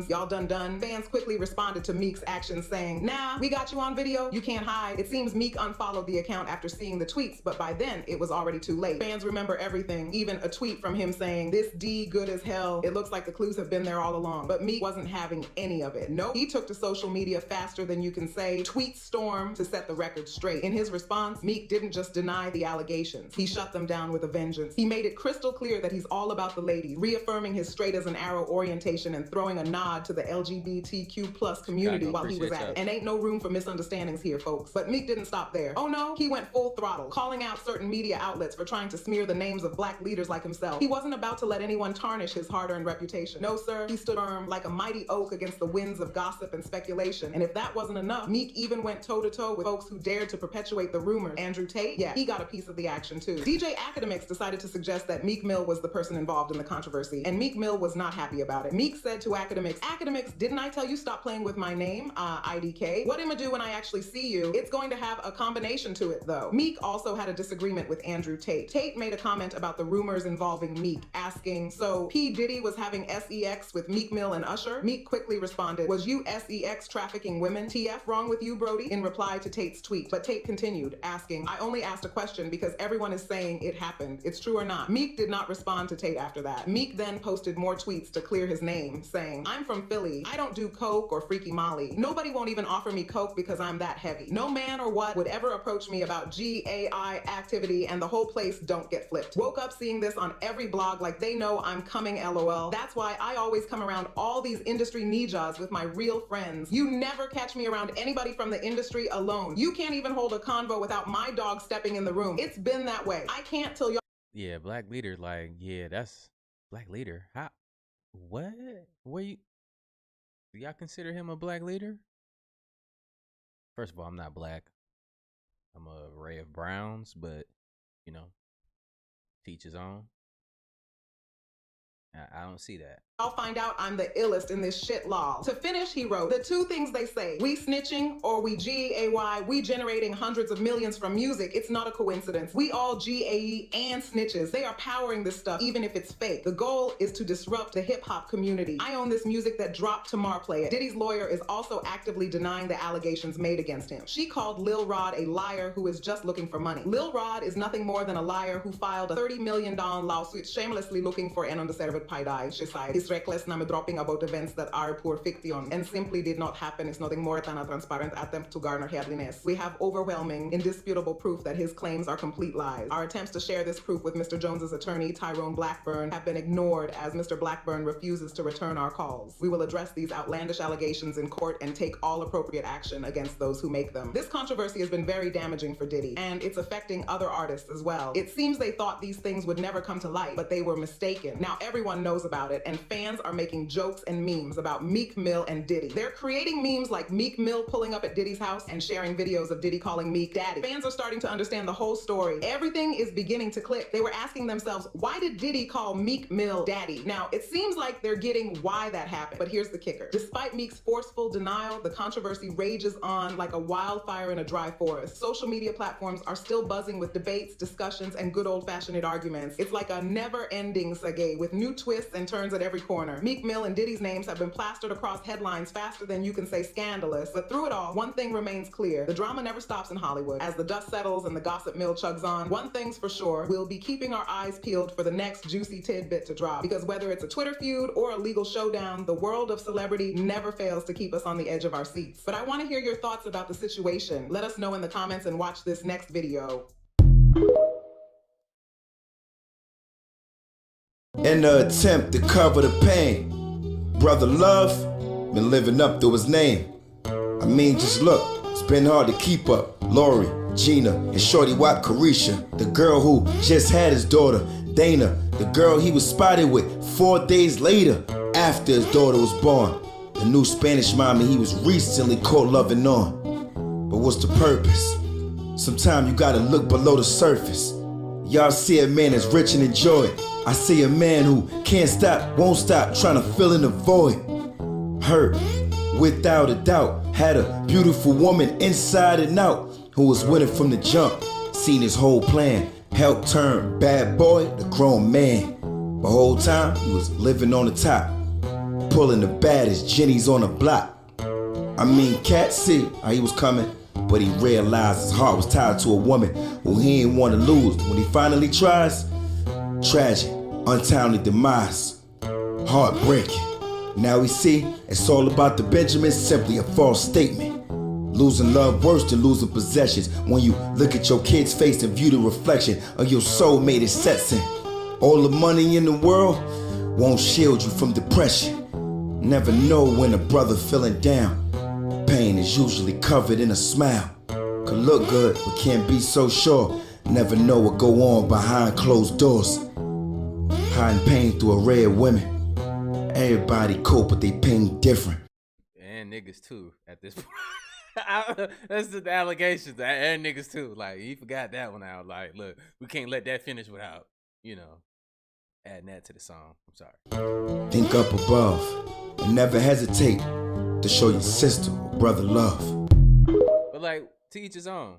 Y'all done. Fans quickly responded to Meek's actions saying, nah, we got you on video, you can't hide. It seems Meek unfollowed the account after seeing the tweets, but by then it was already too late. Fans remember everything, even a tweet from him saying, this D good as hell. It looks like the clues have been there all along. But Meek wasn't having any of it. Nope, he took to social media faster than you can say, tweet storm to set the record straight. In his response, Meek didn't just deny the allegations. He shut them down with a vengeance. He made it crystal clear that he's all about the ladies, reaffirming his straight as an arrow orientation and throwing a nod to the LGBTQ plus community while he was at it. And ain't no room for misunderstandings here, folks. But Meek didn't stop there. Oh no, he went full throttle, calling out certain media outlets for trying to smear the names of black leaders like himself. He wasn't about to let anyone tarnish his hard-earned reputation. No, sir, he stood firm like a mighty oak against the winds of gossip and speculation. And if that wasn't enough, Meek even went toe-to-toe with folks who dared to perpetuate the rumors. Andrew Tate, yeah, he got a piece of the action too. DJ Academics decided to suggest that Meek Mill was the person involved in the controversy, and Meek Mill was not happy about it. Meek said to Academics, didn't I tell you stop playing with my name, IDK? What am I do when I actually see you? It's going to have a combination to it though. Meek also had a disagreement with Andrew Tate. Tate made a comment about the rumors involving Meek, asking, so P. Diddy was having sex with Meek Mill and Usher? Meek quickly responded, was you sex trafficking women? TF wrong with you, Brody? In reply to Tate's tweet. But Tate continued, asking, I only asked a question because everyone is saying it happened. It's true or not? Meek did not respond to Tate after that. Meek then posted more tweets to clear his name, saying, I'm from Philly. I don't do coke or freaky molly. Nobody won't even offer me coke because I'm that heavy. No man or what would ever approach me about GAI activity, and the whole place don't get flipped. Woke up seeing this on every blog like they know I'm coming, LOL. That's why I always come around all these industry ninjas with my real friends. You never catch me around anybody from the industry alone. You can't even hold a convo without my dog stepping in the room. It's been that way. I can't till y'all. Yeah, black leader, like, yeah, that's black leader. How? What? Where you? Do y'all consider him a black leader? First of all, I'm not black. I'm a ray of browns, but, you know, teach his own. I don't see that. I'll find out I'm the illest in this shit lol. To finish, he wrote, the two things they say, we snitching or we GAY, we generating hundreds of millions from music. It's not a coincidence. We all GAE and snitches. They are powering this stuff, even if it's fake. The goal is to disrupt the hip hop community. I own this music that dropped tomorrow, play it. Diddy's lawyer is also actively denying the allegations made against him. She called Lil Rod a liar who is just looking for money. Lil Rod is nothing more than a liar who filed a $30 million lawsuit shamelessly looking for an undeserved paidai. She said, his reckless name dropping about events that are pure fiction and simply did not happen is nothing more than a transparent attempt to garner headliness. We have overwhelming, indisputable proof that his claims are complete lies. Our attempts to share this proof with Mr. Jones's attorney, Tyrone Blackburn, have been ignored as Mr. Blackburn refuses to return our calls. We will address these outlandish allegations in court and take all appropriate action against those who make them. This controversy has been very damaging for Diddy, and it's affecting other artists as well. It seems they thought these things would never come to light, but they were mistaken. Now everyone knows about it, and fans are making jokes and memes about Meek Mill and Diddy. They're creating memes like Meek Mill pulling up at Diddy's house and sharing videos of Diddy calling Meek daddy. Fans are starting to understand the whole story. Everything is beginning to click. They were asking themselves, why did Diddy call Meek Mill daddy? Now, it seems like they're getting why that happened, but here's the kicker. Despite Meek's forceful denial, the controversy rages on like a wildfire in a dry forest. Social media platforms are still buzzing with debates, discussions, and good old-fashioned arguments. It's like a never-ending saga with new twists and turns at every corner. Meek Mill and Diddy's names have been plastered across headlines faster than you can say scandalous. But through it all, one thing remains clear. The drama never stops in Hollywood. As the dust settles and the gossip mill chugs on, one thing's for sure, we'll be keeping our eyes peeled for the next juicy tidbit to drop. Because whether it's a Twitter feud or a legal showdown, the world of celebrity never fails to keep us on the edge of our seats. But I want to hear your thoughts about the situation. Let us know in the comments and watch this next video. In the attempt to cover the pain, Brother Love been living up to his name. I mean, just look, it's been hard to keep up. Lori, Gina, and Shorty Wap Carisha, the girl who just had his daughter, Dana, the girl he was spotted with 4 days later after his daughter was born, the new Spanish mommy he was recently caught loving on. But what's the purpose? Sometimes you gotta look below the surface. Y'all see a man that's rich and enjoy. I see a man who can't stop, won't stop, trying to fill in the void. Hurt, without a doubt, had a beautiful woman inside and out who was with him from the jump. Seen his whole plan, helped turn bad boy to grown man. The whole time he was living on the top, pulling the baddest Jennies on the block. I mean, Cat see how he was coming, but he realized his heart was tied to a woman who he didn't want to lose. When he finally tries, tragic, untimely demise, heartbreaking. Now we see it's all about the Benjamins, simply a false statement. Losing love worse than losing possessions. When you look at your kid's face and view the reflection of your soulmate, it sets in. All the money in the world won't shield you from depression. Never know when a brother feeling down. Pain is usually covered in a smile. Could look good, but can't be so sure. Never know what go on behind closed doors. Hiding pain through a array of women. Everybody cope, but they pain different. And niggas too, at this point. That's the allegations. And niggas too. Like, he forgot that one out. Like, look, we can't let that finish without, adding that to the song. I'm sorry. Think up above and never hesitate to show your sister or brother love. But like, to each his own.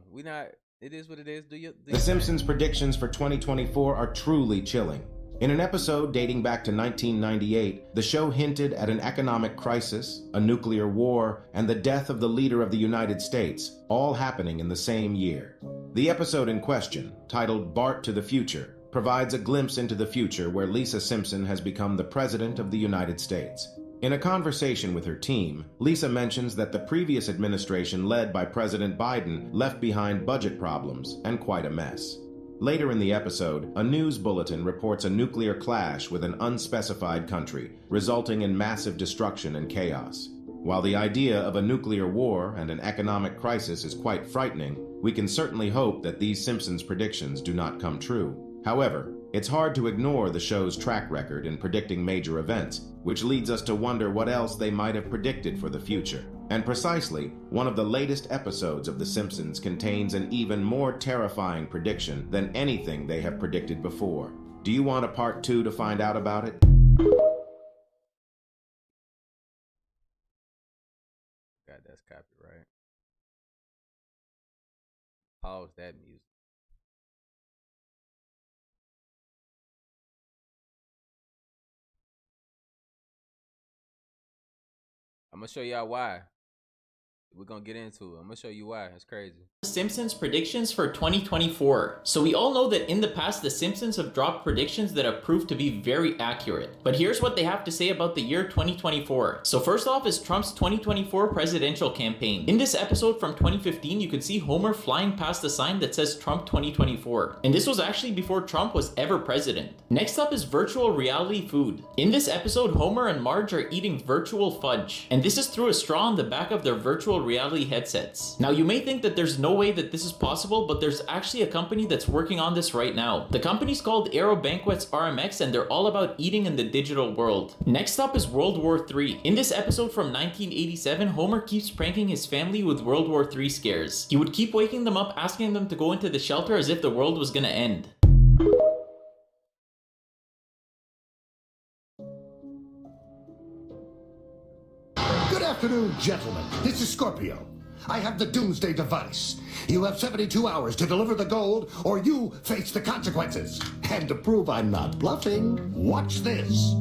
It is what it is. The Simpsons predictions for 2024 are truly chilling. In an episode dating back to 1998, the show hinted at an economic crisis, a nuclear war, and the death of the leader of the United States, all happening in the same year. The episode in question, titled Bart to the Future, provides a glimpse into the future where Lisa Simpson has become the President of the United States. In a conversation with her team, Lisa mentions that the previous administration led by President Biden left behind budget problems and quite a mess. Later in the episode, a news bulletin reports a nuclear clash with an unspecified country, resulting in massive destruction and chaos. While the idea of a nuclear war and an economic crisis is quite frightening, we can certainly hope that these Simpsons predictions do not come true. However, it's hard to ignore the show's track record in predicting major events, which leads us to wonder what else they might have predicted for the future. And precisely, one of the latest episodes of The Simpsons contains an even more terrifying prediction than anything they have predicted before. Do you want a part 2 to find out about it? God, that's copyright. Pause that music. I'm gonna show y'all why. We're gonna get into it. I'm gonna show you why. It's crazy. Simpsons predictions for 2024. So we all know that in the past, the Simpsons have dropped predictions that have proved to be very accurate. But here's what they have to say about the year 2024. So first off is Trump's 2024 presidential campaign. In this episode from 2015, you could see Homer flying past a sign that says Trump 2024. And this was actually before Trump was ever president. Next up is virtual reality food. In this episode, Homer and Marge are eating virtual fudge. And this is through a straw on the back of their virtual reality headsets. Now you may think that there's no way that this is possible, but there's actually a company that's working on this right now. The company's called Aero Banquets RMX, and they're all about eating in the digital world. Next up is World War III. In this episode from 1987, Homer keeps pranking his family with World War III scares. He would keep waking them up, asking them to go into the shelter as if the world was gonna end. Good afternoon, gentlemen. This is Scorpio. I have the Doomsday device. You have 72 hours to deliver the gold, or you face the consequences. And to prove I'm not bluffing, watch this.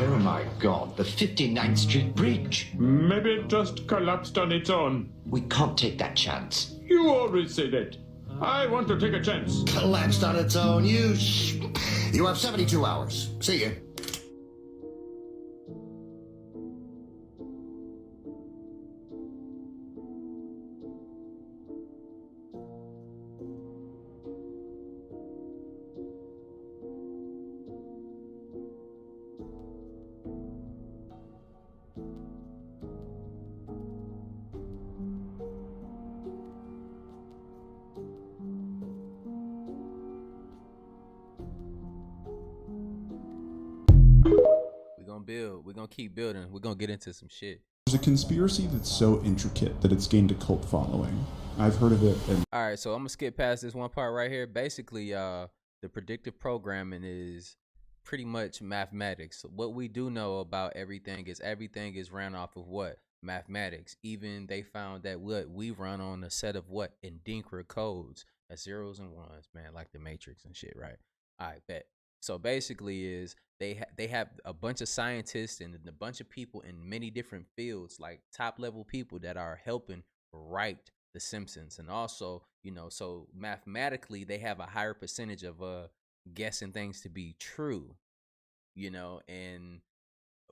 Oh my God, the 59th Street Bridge. Maybe it just collapsed on its own. We can't take that chance. You always say that. I want to take a chance. Collapsed on its own, you have 72 hours. See you. We're gonna keep building. We're gonna get into some shit. There's a conspiracy that's so intricate that it's gained a cult following. I've heard of it. All right, so I'm gonna skip past this one part right here. Basically, the predictive programming is pretty much mathematics. What we do know about everything is ran off of what? Mathematics. Even they found that what we run on a set of what? Endinkra codes. That's zeros and ones, man, like the Matrix and shit, right? All right, bet. So basically is they have a bunch of scientists and a bunch of people in many different fields, like top level people that are helping write the Simpsons. And also, so mathematically they have a higher percentage of guessing things to be true, and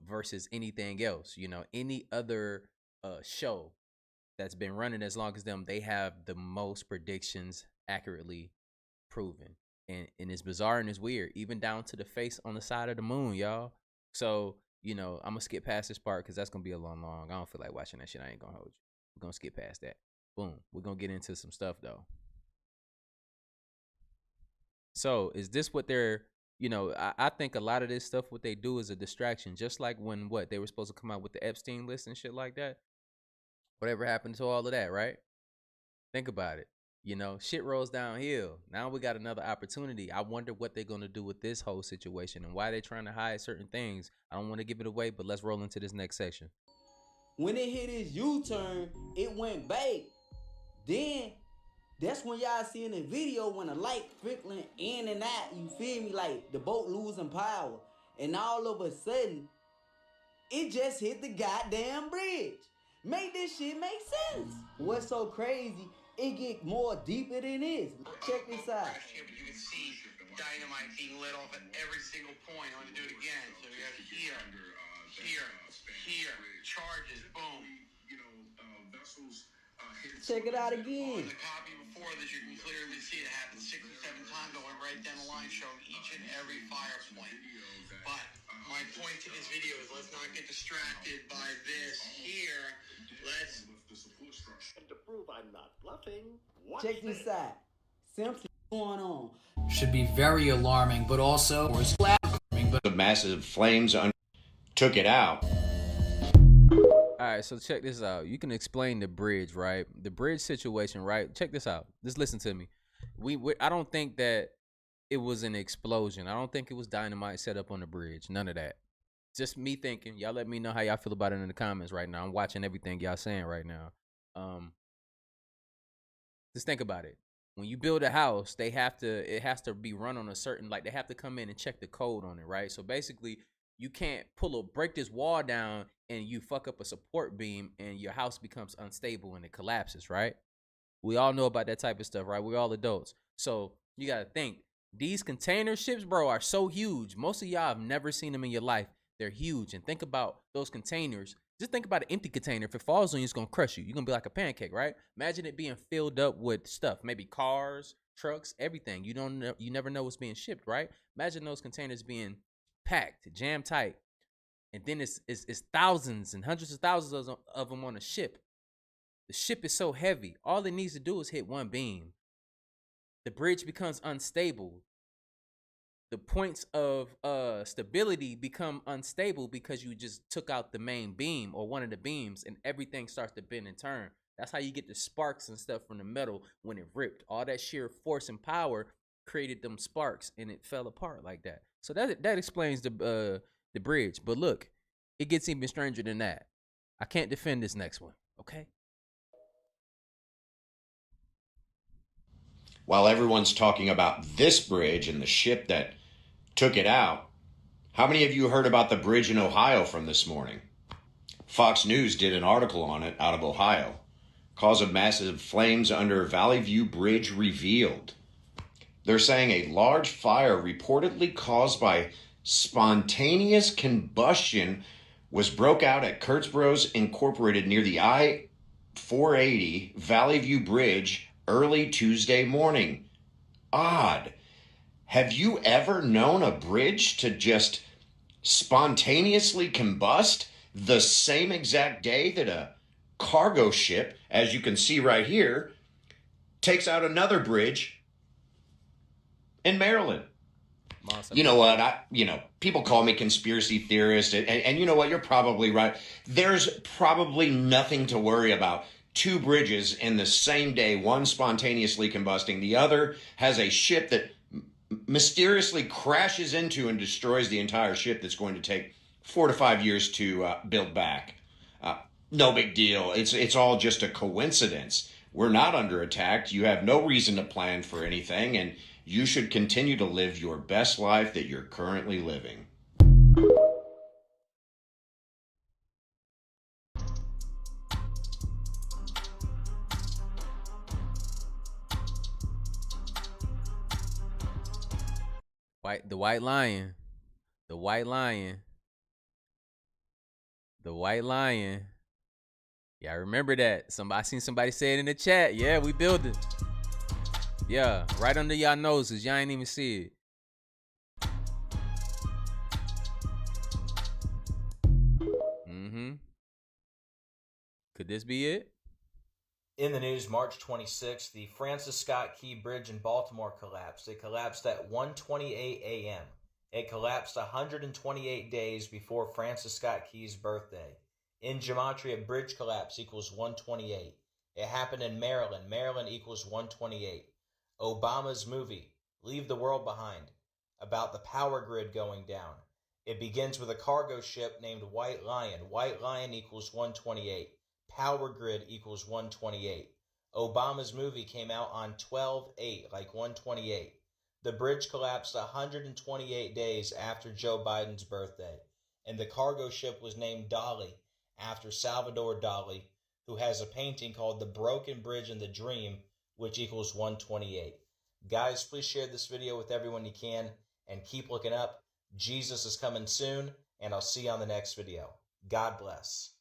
versus anything else, any other show that's been running as long as them, they have the most predictions accurately proven. And it's bizarre and it's weird, even down to the face on the side of the moon, y'all. So, I'm going to skip past this part because that's going to be a long. I don't feel like watching that shit. I ain't going to hold you. We're going to skip past that. Boom. We're going to get into some stuff, though. So, is this what they're, I think a lot of this stuff, what they do is a distraction. Just like when, they were supposed to come out with the Epstein list and shit like that. Whatever happened to all of that, right? Think about it. Shit rolls downhill. Now we got another opportunity. I wonder what they're going to do with this whole situation and why they're trying to hide certain things. I don't want to give it away, but let's roll into this next section. When it hit his U-turn, it went back. Then, that's when y'all see in the video when the light flickering in and out, you feel me? Like the boat losing power. And all of a sudden, it just hit the goddamn bridge. Make this shit make sense. What's so crazy? It get more deeper than this. Check this out. You can see dynamite being lit off at every single point. I'm going to do it again. So we have here, charges, boom. Check it out again. On the copy before this, you can clearly see it happened 6 or 7 times. I went right down the line showing each and every fire point. But my point to this video is let's not get distracted by this here. Let's... And to prove I'm not bluffing, watch Check this out. Simpsons going on. Should be very alarming, but also alarming. The massive flames took it out. All right, so check this out. You can explain the bridge, right? The bridge situation, right? Check this out. Just listen to me. I don't think that it was an explosion. I don't think it was dynamite set up on the bridge. None of that. Just me thinking. Y'all let me know how y'all feel about it in the comments right now. I'm watching everything y'all saying right now. Just think about it. When you build a house, it has to be run on a certain, like they have to come in and check the code on it, right? So basically, you can't break this wall down and you fuck up a support beam and your house becomes unstable and it collapses, right? We all know about that type of stuff, right? We're all adults. So you got to think, these container ships, bro, are so huge. Most of y'all have never seen them in your life. They're huge. And think about those containers. Just think about an empty container. If it falls on you, it's going to crush you. You're going to be like a pancake, right? Imagine it being filled up with stuff, maybe cars, trucks, everything. You never know what's being shipped, right? Imagine those containers being packed, jam tight. And then it's thousands and hundreds of thousands of them on a ship. The ship is so heavy. All it needs to do is hit one beam. The bridge becomes unstable. The points of stability become unstable because you just took out the main beam or one of the beams, and everything starts to bend and turn. That's how you get the sparks and stuff from the metal when it ripped. All that sheer force and power created them sparks, and it fell apart like that. So that explains the bridge. But look, it gets even stranger than that. I can't defend this next one, okay? While everyone's talking about this bridge and the ship that took it out, how many of you heard about the bridge in Ohio from this morning? Fox News did an article on it out of Ohio. Cause of massive flames under Valley View Bridge revealed. They're saying a large fire reportedly caused by spontaneous combustion broke out at Kurtzbros Incorporated near the I-480 Valley View Bridge early Tuesday morning. Odd. Have you ever known a bridge to just spontaneously combust the same exact day that a cargo ship, as you can see right here, takes out another bridge in Maryland? Awesome. You know what? People call me conspiracy theorist, and you know what? You're probably right. There's probably nothing to worry about. Two bridges in the same day, one spontaneously combusting, the other has a ship that mysteriously crashes into and destroys the entire ship that's going to take 4 to 5 years to build back. No big deal. It's all just a coincidence. We're not under attack. You have no reason to plan for anything, and you should continue to live your best life that you're currently living. The white lion. Yeah, I remember that. I seen somebody say it in the chat. Yeah, we build it. Yeah, right under y'all noses. Y'all ain't even see it. Could this be it? In the news, March 26th, the Francis Scott Key Bridge in Baltimore collapsed. It collapsed at 1:28 a.m. It collapsed 128 days before Francis Scott Key's birthday. In gematria, bridge collapse equals 128. It happened in Maryland. Maryland equals 128. Obama's movie, Leave the World Behind, about the power grid going down. It begins with a cargo ship named White Lion. White Lion equals 128. Power grid equals 128. Obama's movie came out on 12/8, like 128. The bridge collapsed 128 days after Joe Biden's birthday. And the cargo ship was named Dali, after Salvador Dali, who has a painting called The Broken Bridge in the Dream, which equals 128. Guys, please share this video with everyone you can, and keep looking up. Jesus is coming soon, and I'll see you on the next video. God bless.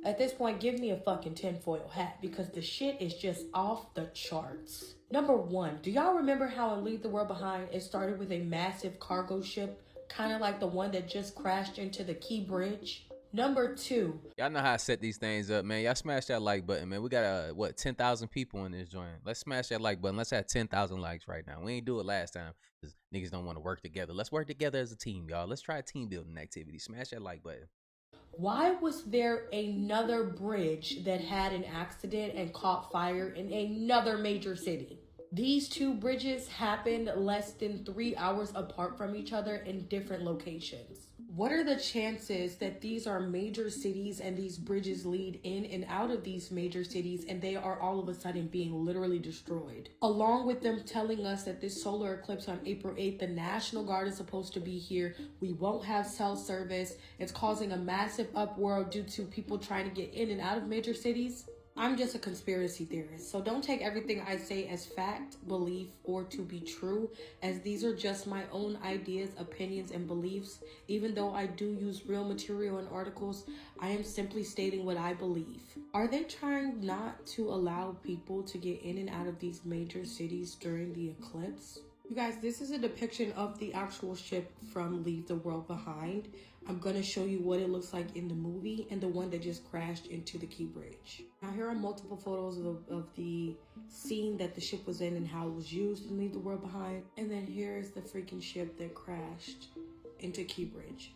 At this point, give me a fucking tinfoil hat because the shit is just off the charts. Number one, do y'all remember how in Leave the World Behind it started with a massive cargo ship, kind of like the one that just crashed into the Key Bridge? Number two. Y'all know how I set these things up, man. Y'all smash that like button, man. We got, 10,000 people in this joint. Let's smash that like button. Let's have 10,000 likes right now. We ain't do it last time because niggas don't want to work together. Let's work together as a team, y'all. Let's try a team building activity. Smash that like button. Why was there another bridge that had an accident and caught fire in another major city? These two bridges happened less than 3 hours apart from each other in different locations. What are the chances that these are major cities and these bridges lead in and out of these major cities and they are all of a sudden being literally destroyed? Along with them telling us that this solar eclipse on April 8th, the National Guard is supposed to be here. We won't have cell service. It's causing a massive uproar due to people trying to get in and out of major cities. I'm just a conspiracy theorist, so don't take everything I say as fact, belief, or to be true, as these are just my own ideas, opinions, and beliefs. Even though I do use real material in articles, I am simply stating what I believe. Are they trying not to allow people to get in and out of these major cities during the eclipse? You guys, this is a depiction of the actual ship from Leave the World Behind. I'm gonna show you what it looks like in the movie and the one that just crashed into the Key Bridge. Now here are multiple photos of the scene that the ship was in and how it was used in Leave the World Behind. And then here's the freaking ship that crashed into Key Bridge.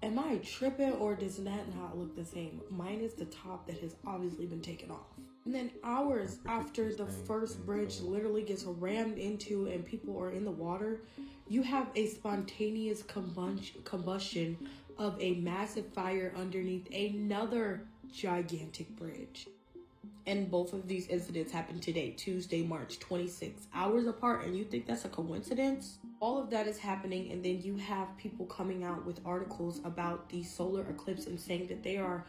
Am I tripping or does that not look the same? Mine is the top that has obviously been taken off. And then hours after the first bridge literally gets rammed into and people are in the water, you have a spontaneous combustion of a massive fire underneath another gigantic bridge. And both of these incidents happened today, Tuesday, March 26th, hours apart, and you think that's a coincidence? All of that is happening, and then you have people coming out with articles about the solar eclipse and saying that they are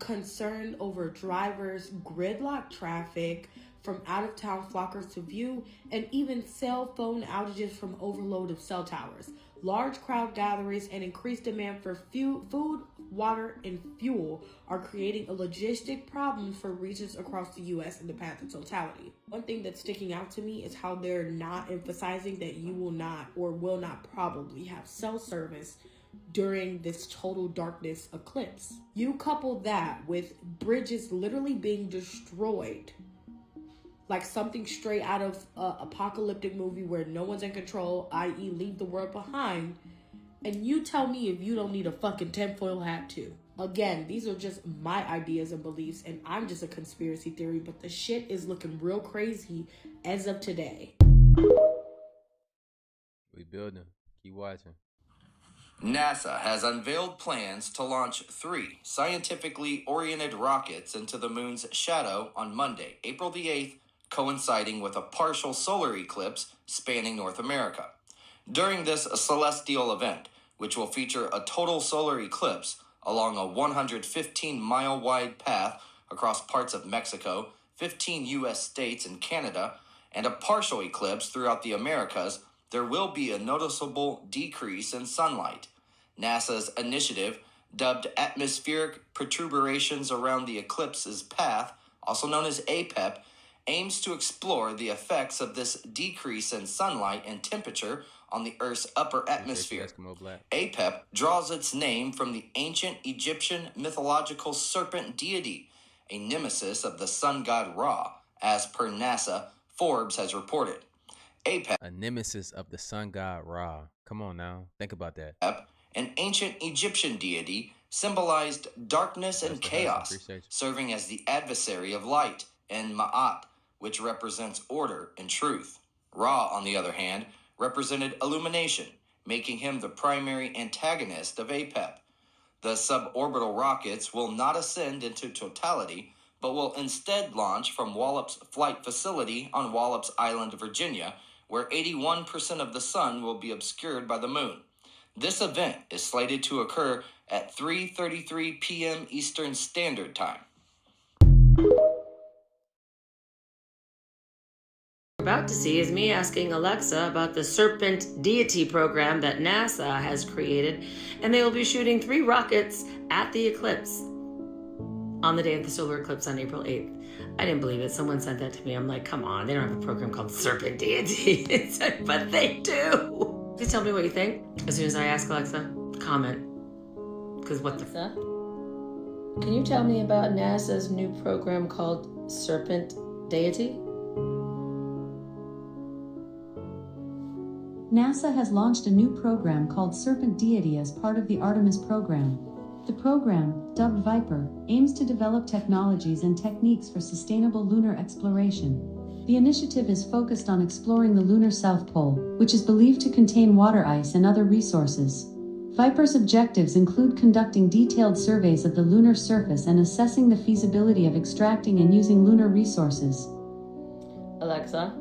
concerned over drivers, gridlock traffic from out-of-town flockers to view, and even cell phone outages from overload of cell towers. Large crowd gatherings and increased demand for food, water, and fuel are creating a logistic problem for regions across the U.S. in the path of totality. One thing that's sticking out to me is how they're not emphasizing that you will not or will not probably have cell service during this total darkness eclipse. You couple that with bridges literally being destroyed, like something straight out of an apocalyptic movie where no one's in control, i.e. Leave the World Behind, and you tell me if you don't need a fucking tinfoil hat too. Again, these are just my ideas and beliefs, and I'm just a conspiracy theory, but the shit is looking real crazy as of today. We building. Keep watching. NASA has unveiled plans to launch 3 scientifically oriented rockets into the moon's shadow on Monday, April the 8th, coinciding with a partial solar eclipse spanning North America. During this celestial event, which will feature a total solar eclipse along a 115-mile wide path across parts of Mexico, 15 U.S. states and Canada, and a partial eclipse throughout the Americas, there will be a noticeable decrease in sunlight. NASA's initiative, dubbed Atmospheric Perturbations Around the Eclipse's Path, also known as APEP, aims to explore the effects of this decrease in sunlight and temperature on the Earth's upper atmosphere. APEP draws its name from the ancient Egyptian mythological serpent deity, a nemesis of the sun god Ra, as per NASA, Forbes has reported. APEP, a nemesis of the sun god Ra. Come on now, think about that. An ancient Egyptian deity, symbolized darkness and chaos, serving as the adversary of light, and Ma'at, which represents order and truth. Ra, on the other hand, represented illumination, making him the primary antagonist of APEP. The suborbital rockets will not ascend into totality, but will instead launch from Wallops Flight Facility on Wallops Island, Virginia, where 81% of the sun will be obscured by the moon. This event is slated to occur at 3:33 p.m. Eastern Standard Time. About to see is me asking Alexa about the Serpent Deity program that NASA has created, and they will be shooting 3 rockets at the eclipse on the day of the solar eclipse on April 8th. I didn't believe it. Someone sent that to me. I'm like, come on, they don't have a program called Serpent Deity. But they do. Please tell me what you think. As soon as I ask Alexa, comment. Because what the fuck? Can you tell me about NASA's new program called Serpent Deity? NASA has launched a new program called Serpent Deity as part of the Artemis program. The program, dubbed Viper, aims to develop technologies and techniques for sustainable lunar exploration. The initiative is focused on exploring the lunar South Pole, which is believed to contain water ice and other resources. Viper's objectives include conducting detailed surveys of the lunar surface and assessing the feasibility of extracting and using lunar resources. Alexa,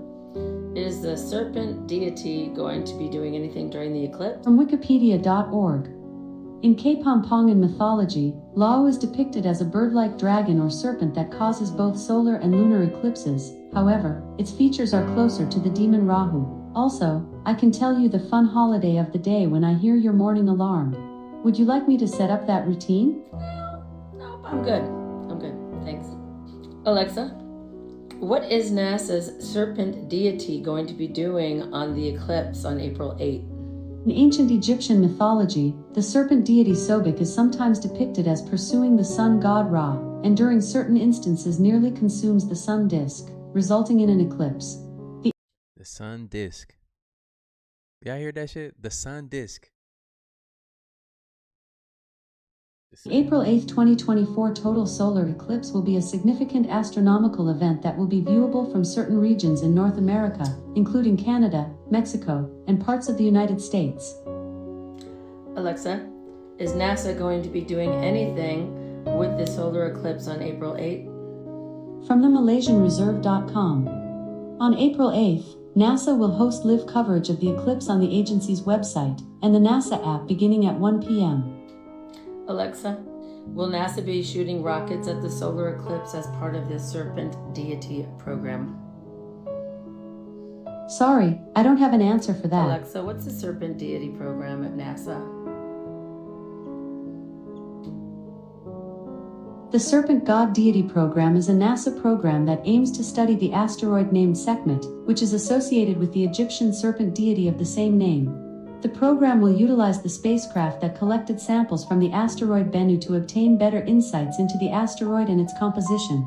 is the serpent deity going to be doing anything during the eclipse? From Wikipedia.org. In Kapampangan mythology, Lao is depicted as a bird-like dragon or serpent that causes both solar and lunar eclipses. However, its features are closer to the demon Rahu. Also, I can tell you the fun holiday of the day when I hear your morning alarm. Would you like me to set up that routine? Nope, I'm good. I'm good. Thanks. Alexa, what is NASA's serpent deity going to be doing on the eclipse on April 8th? In ancient Egyptian mythology, the serpent deity Sobek is sometimes depicted as pursuing the sun god Ra, and during certain instances nearly consumes the sun disk, resulting in an eclipse. The sun disk. Y'all hear that shit? The sun disk. The April 8, 2024 total solar eclipse will be a significant astronomical event that will be viewable from certain regions in North America, including Canada, Mexico, and parts of the United States. Alexa, is NASA going to be doing anything with the solar eclipse on April 8th? From the MalaysianReserve.com. On April 8th, NASA will host live coverage of the eclipse on the agency's website and the NASA app beginning at 1 p.m. Alexa, will NASA be shooting rockets at the solar eclipse as part of the serpent deity program? Sorry, I don't have an answer for that. Alexa, what's the serpent deity program at NASA? The Serpent God Deity Program is a NASA program that aims to study the asteroid named Sekhmet, which is associated with the Egyptian serpent deity of the same name. The program will utilize the spacecraft that collected samples from the asteroid Bennu to obtain better insights into the asteroid and its composition.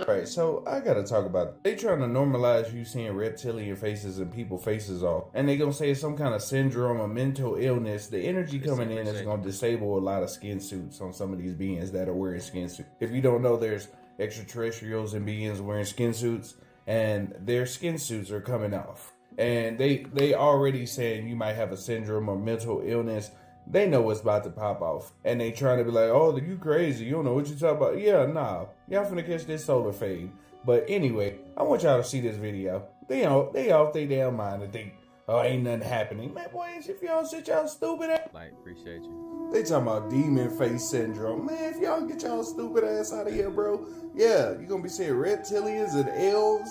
Right, so I gotta talk about it. They trying to normalize you seeing reptilian faces and people faces off, and they gonna say it's some kind of syndrome or mental illness. The energy coming in is gonna disable a lot of skin suits on some of these beings that are wearing skin suits. If you don't know, there's extraterrestrials and beings wearing skin suits, and their skin suits are coming off. And they already saying you might have a syndrome or mental illness. They know what's about to pop off. And they trying to be like, oh, you crazy. You don't know what you talking about. Yeah, nah. Y'all finna catch this solar fade. But anyway, I want y'all to see this video. They off they damn mind and think, oh, ain't nothing happening. Man, boy, if y'all sit y'all stupid ass. Like, appreciate you. They talking about demon face syndrome. Man, if y'all get y'all stupid ass out of here, bro. Yeah, you gonna be seeing reptilians and elves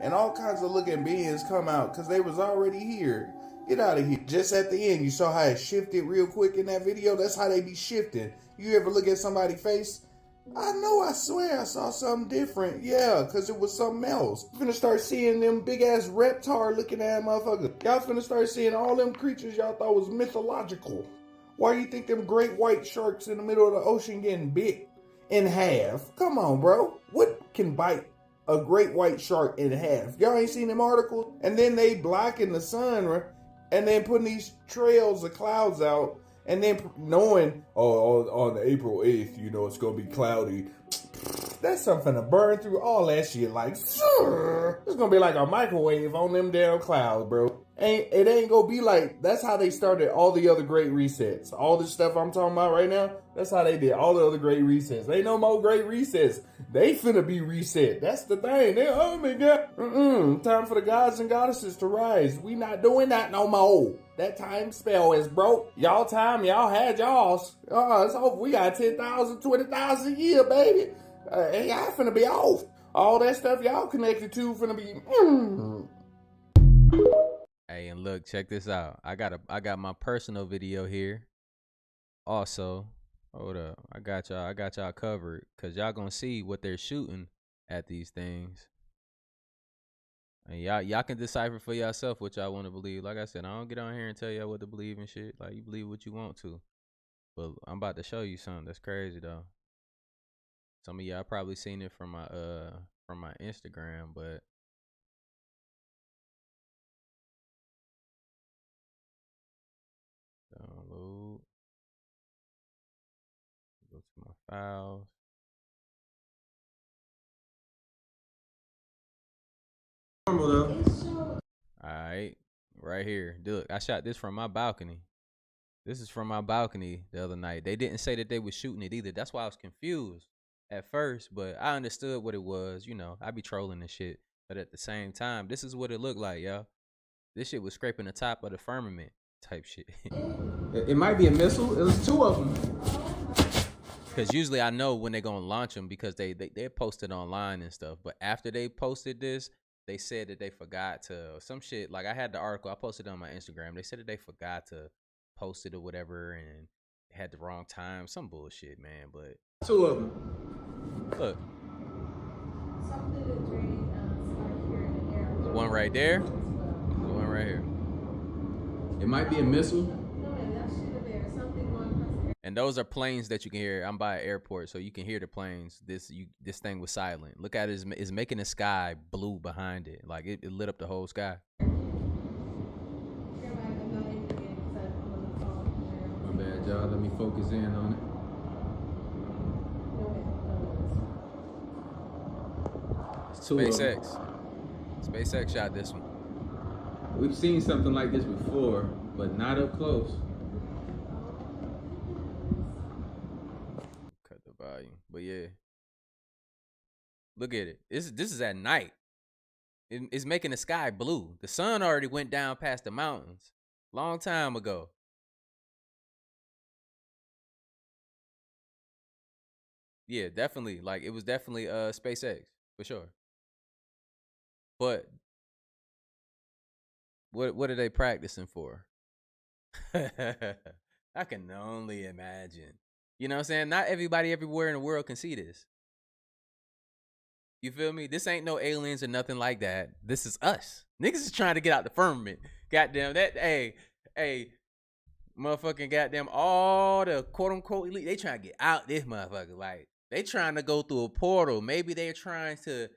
and all kinds of looking beings come out because they was already here. Get out of here. Just at the end, you saw how it shifted real quick in that video? That's how they be shifting. You ever look at somebody's face? I swear I saw something different. Yeah, because it was something else. You finna start seeing them big-ass reptar looking at motherfuckers. Y'all finna start seeing all them creatures y'all thought was mythological. Why do you think them great white sharks in the middle of the ocean getting bit in half? Come on, bro. What can bite a great white shark in half? Y'all ain't seen them articles? And then they blocking the sun, right? And then putting these trails of clouds out, and then knowing, oh, on April 8th, you know, it's going to be cloudy. That's something to burn through all that shit. Like, it's going to be like a microwave on them damn clouds, bro. It ain't going to be like, that's how they started all the other great resets. All this stuff I'm talking about right now, that's how they did all the other great resets. Ain't no more great resets. They finna be reset. That's the thing. Oh my God. Time for the gods and goddesses to rise. We not doing that no more. That time spell is broke. Y'all time, y'all had y'all's. It's over. We got 10,000, 20,000 a year, baby. Y'all finna be off. All that stuff y'all connected to finna be. Hey, and look, check this out. I got my personal video here. Also, hold up. I got y'all covered, cause y'all gonna see what they're shooting at these things. And y'all can decipher for yourself what y'all want to believe. Like I said, I don't get on here and tell y'all what to believe and shit. Like, you believe what you want to. But I'm about to show you something that's crazy though. Some of y'all probably seen it from my Instagram, but download. Go to my files. All right, right here. Look, I shot this from my balcony. This is from my balcony the other night. They didn't say that they was shooting it either. That's why I was confused at first, but I understood what it was. You know, I be trolling and shit, but at the same time, this is what it looked like, y'all. This shit was scraping the top of the firmament type shit. It might be a missile. It was two of them. Because usually I know when they're going to launch them because they posted online and stuff. But after they posted this, they said that they forgot to, some shit. Like I had the article, I posted it on my Instagram. They said that they forgot to post it or whatever and had the wrong time. Some bullshit, man. But two of them. Look. The one right there. The one right here. It might be a missile. And those are planes that you can hear. I'm by an airport, so you can hear the planes. This thing was silent. Look at it. It's making the sky blue behind it. Like it lit up the whole sky. My bad, y'all. Let me focus in on it. It's two of them. SpaceX shot this one. We've seen something like this before, but not up close. Cut the volume. But yeah. Look at it. This is at night. It's making the sky blue. The sun already went down past the mountains. Long time ago. Yeah, definitely. Like it was definitely SpaceX for sure. But what are they practicing for? I can only imagine. You know what I'm saying? Not everybody everywhere in the world can see this. You feel me? This ain't no aliens or nothing like that. This is us. Niggas is trying to get out the firmament. Goddamn that. Hey, motherfucking goddamn all the quote unquote elite. They trying to get out this motherfucker. Like they trying to go through a portal. Maybe they're trying to.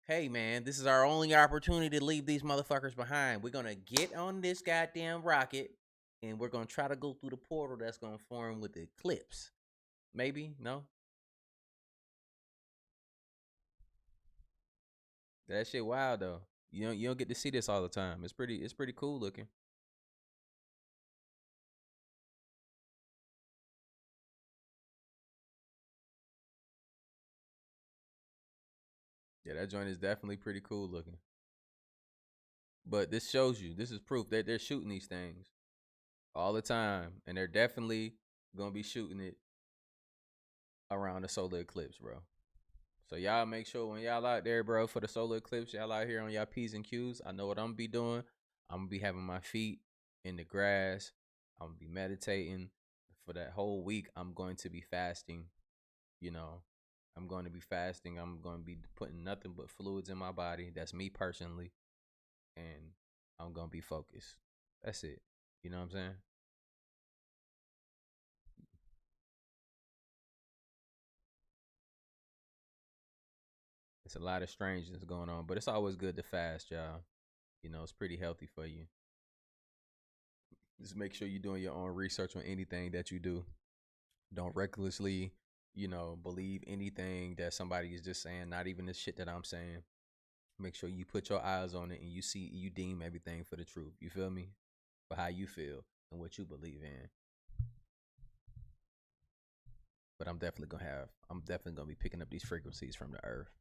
Hey man, this is our only opportunity to leave these motherfuckers behind. We're gonna get on this goddamn rocket and we're gonna try to go through the portal that's gonna form with the eclipse. Maybe? No? That shit wild though. You don't get to see this all the time. It's pretty cool looking. Yeah, that joint is definitely pretty cool looking. But this shows you, this is proof that they're shooting these things all the time. And they're definitely going to be shooting it around the solar eclipse, bro. So y'all make sure when y'all out there, bro, for the solar eclipse, y'all out here on y'all P's and Q's. I know what I'm going to be doing. I'm going to be having my feet in the grass. I'm going to be meditating. For that whole week, I'm going to be fasting, you know. I'm going to be fasting. I'm going to be putting nothing but fluids in my body. That's me personally. And I'm going to be focused. That's it. You know what I'm saying? It's a lot of strangeness going on, but it's always good to fast, y'all. You know, it's pretty healthy for you. Just make sure you're doing your own research on anything that you do. Don't recklessly, you know, believe anything that somebody is just saying, not even the shit that I'm saying. Make sure you put your eyes on it and you deem everything for the truth. You feel me? For how you feel and what you believe in. But I'm definitely gonna be picking up these frequencies from the earth.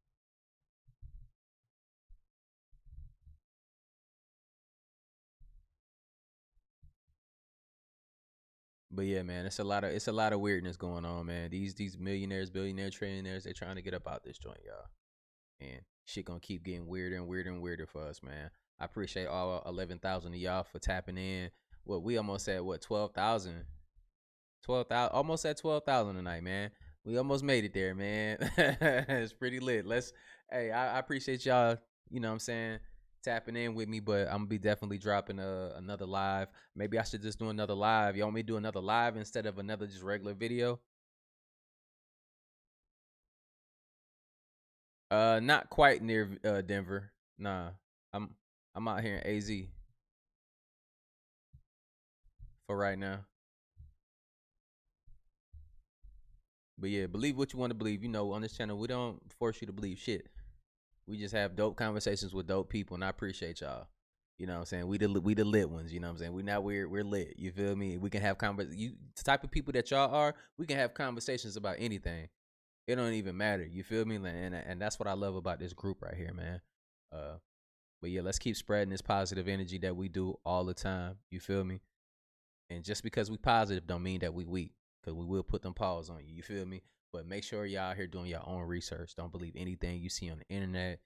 But yeah, man, it's a lot of weirdness going on, man. These millionaires, billionaires, trillionaires, they're trying to get up out this joint, y'all. And shit gonna keep getting weirder and weirder and weirder for us, man. I appreciate all 11,000 of y'all for tapping in. What we almost at 12,000. 12,000, almost at 12,000 tonight, man. We almost made it there, man. It's pretty lit. I appreciate y'all, you know what I'm saying, tapping in with me, but I'm gonna be definitely dropping another live. Maybe I should just do another live. You want me to do another live instead of another just regular video? Not quite near Denver. Nah. I'm out here in AZ for right now. But yeah, believe what you want to believe. You know, on this channel, we don't force you to believe shit. We just have dope conversations with dope people, and I appreciate y'all. You know what I'm saying? We the lit ones, you know what I'm saying? We're lit. You feel me? We can have the type of people that y'all are, we can have conversations about anything. It don't even matter. You feel me? And that's what I love about this group right here, man. But yeah, let's keep spreading this positive energy that we do all the time. You feel me? And just because we positive don't mean that we weak, because we will put them paws on you. You feel me? But make sure y'all out here doing your own research. Don't believe anything you see on the internet.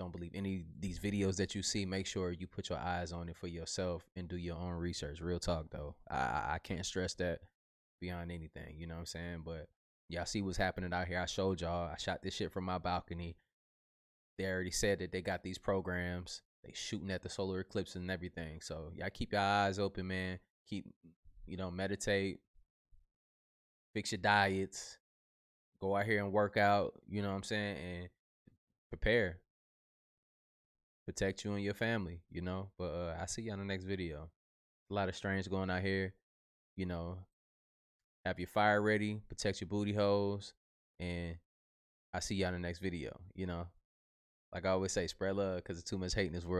Don't believe any of these videos that you see. Make sure you put your eyes on it for yourself and do your own research. Real talk, though. I can't stress that beyond anything. You know what I'm saying? But y'all see what's happening out here. I showed y'all. I shot this shit from my balcony. They already said that they got these programs. They shooting at the solar eclipse and everything. So y'all keep your eyes open, man. Keep, meditate. Fix your diets. Go out here and work out. You know what I'm saying? And prepare. Protect you and your family, But I see you on the next video. A lot of strange going out here. Have your fire ready. Protect your booty holes. And I see you on the next video, Like I always say, spread love because there's too much hate in this world.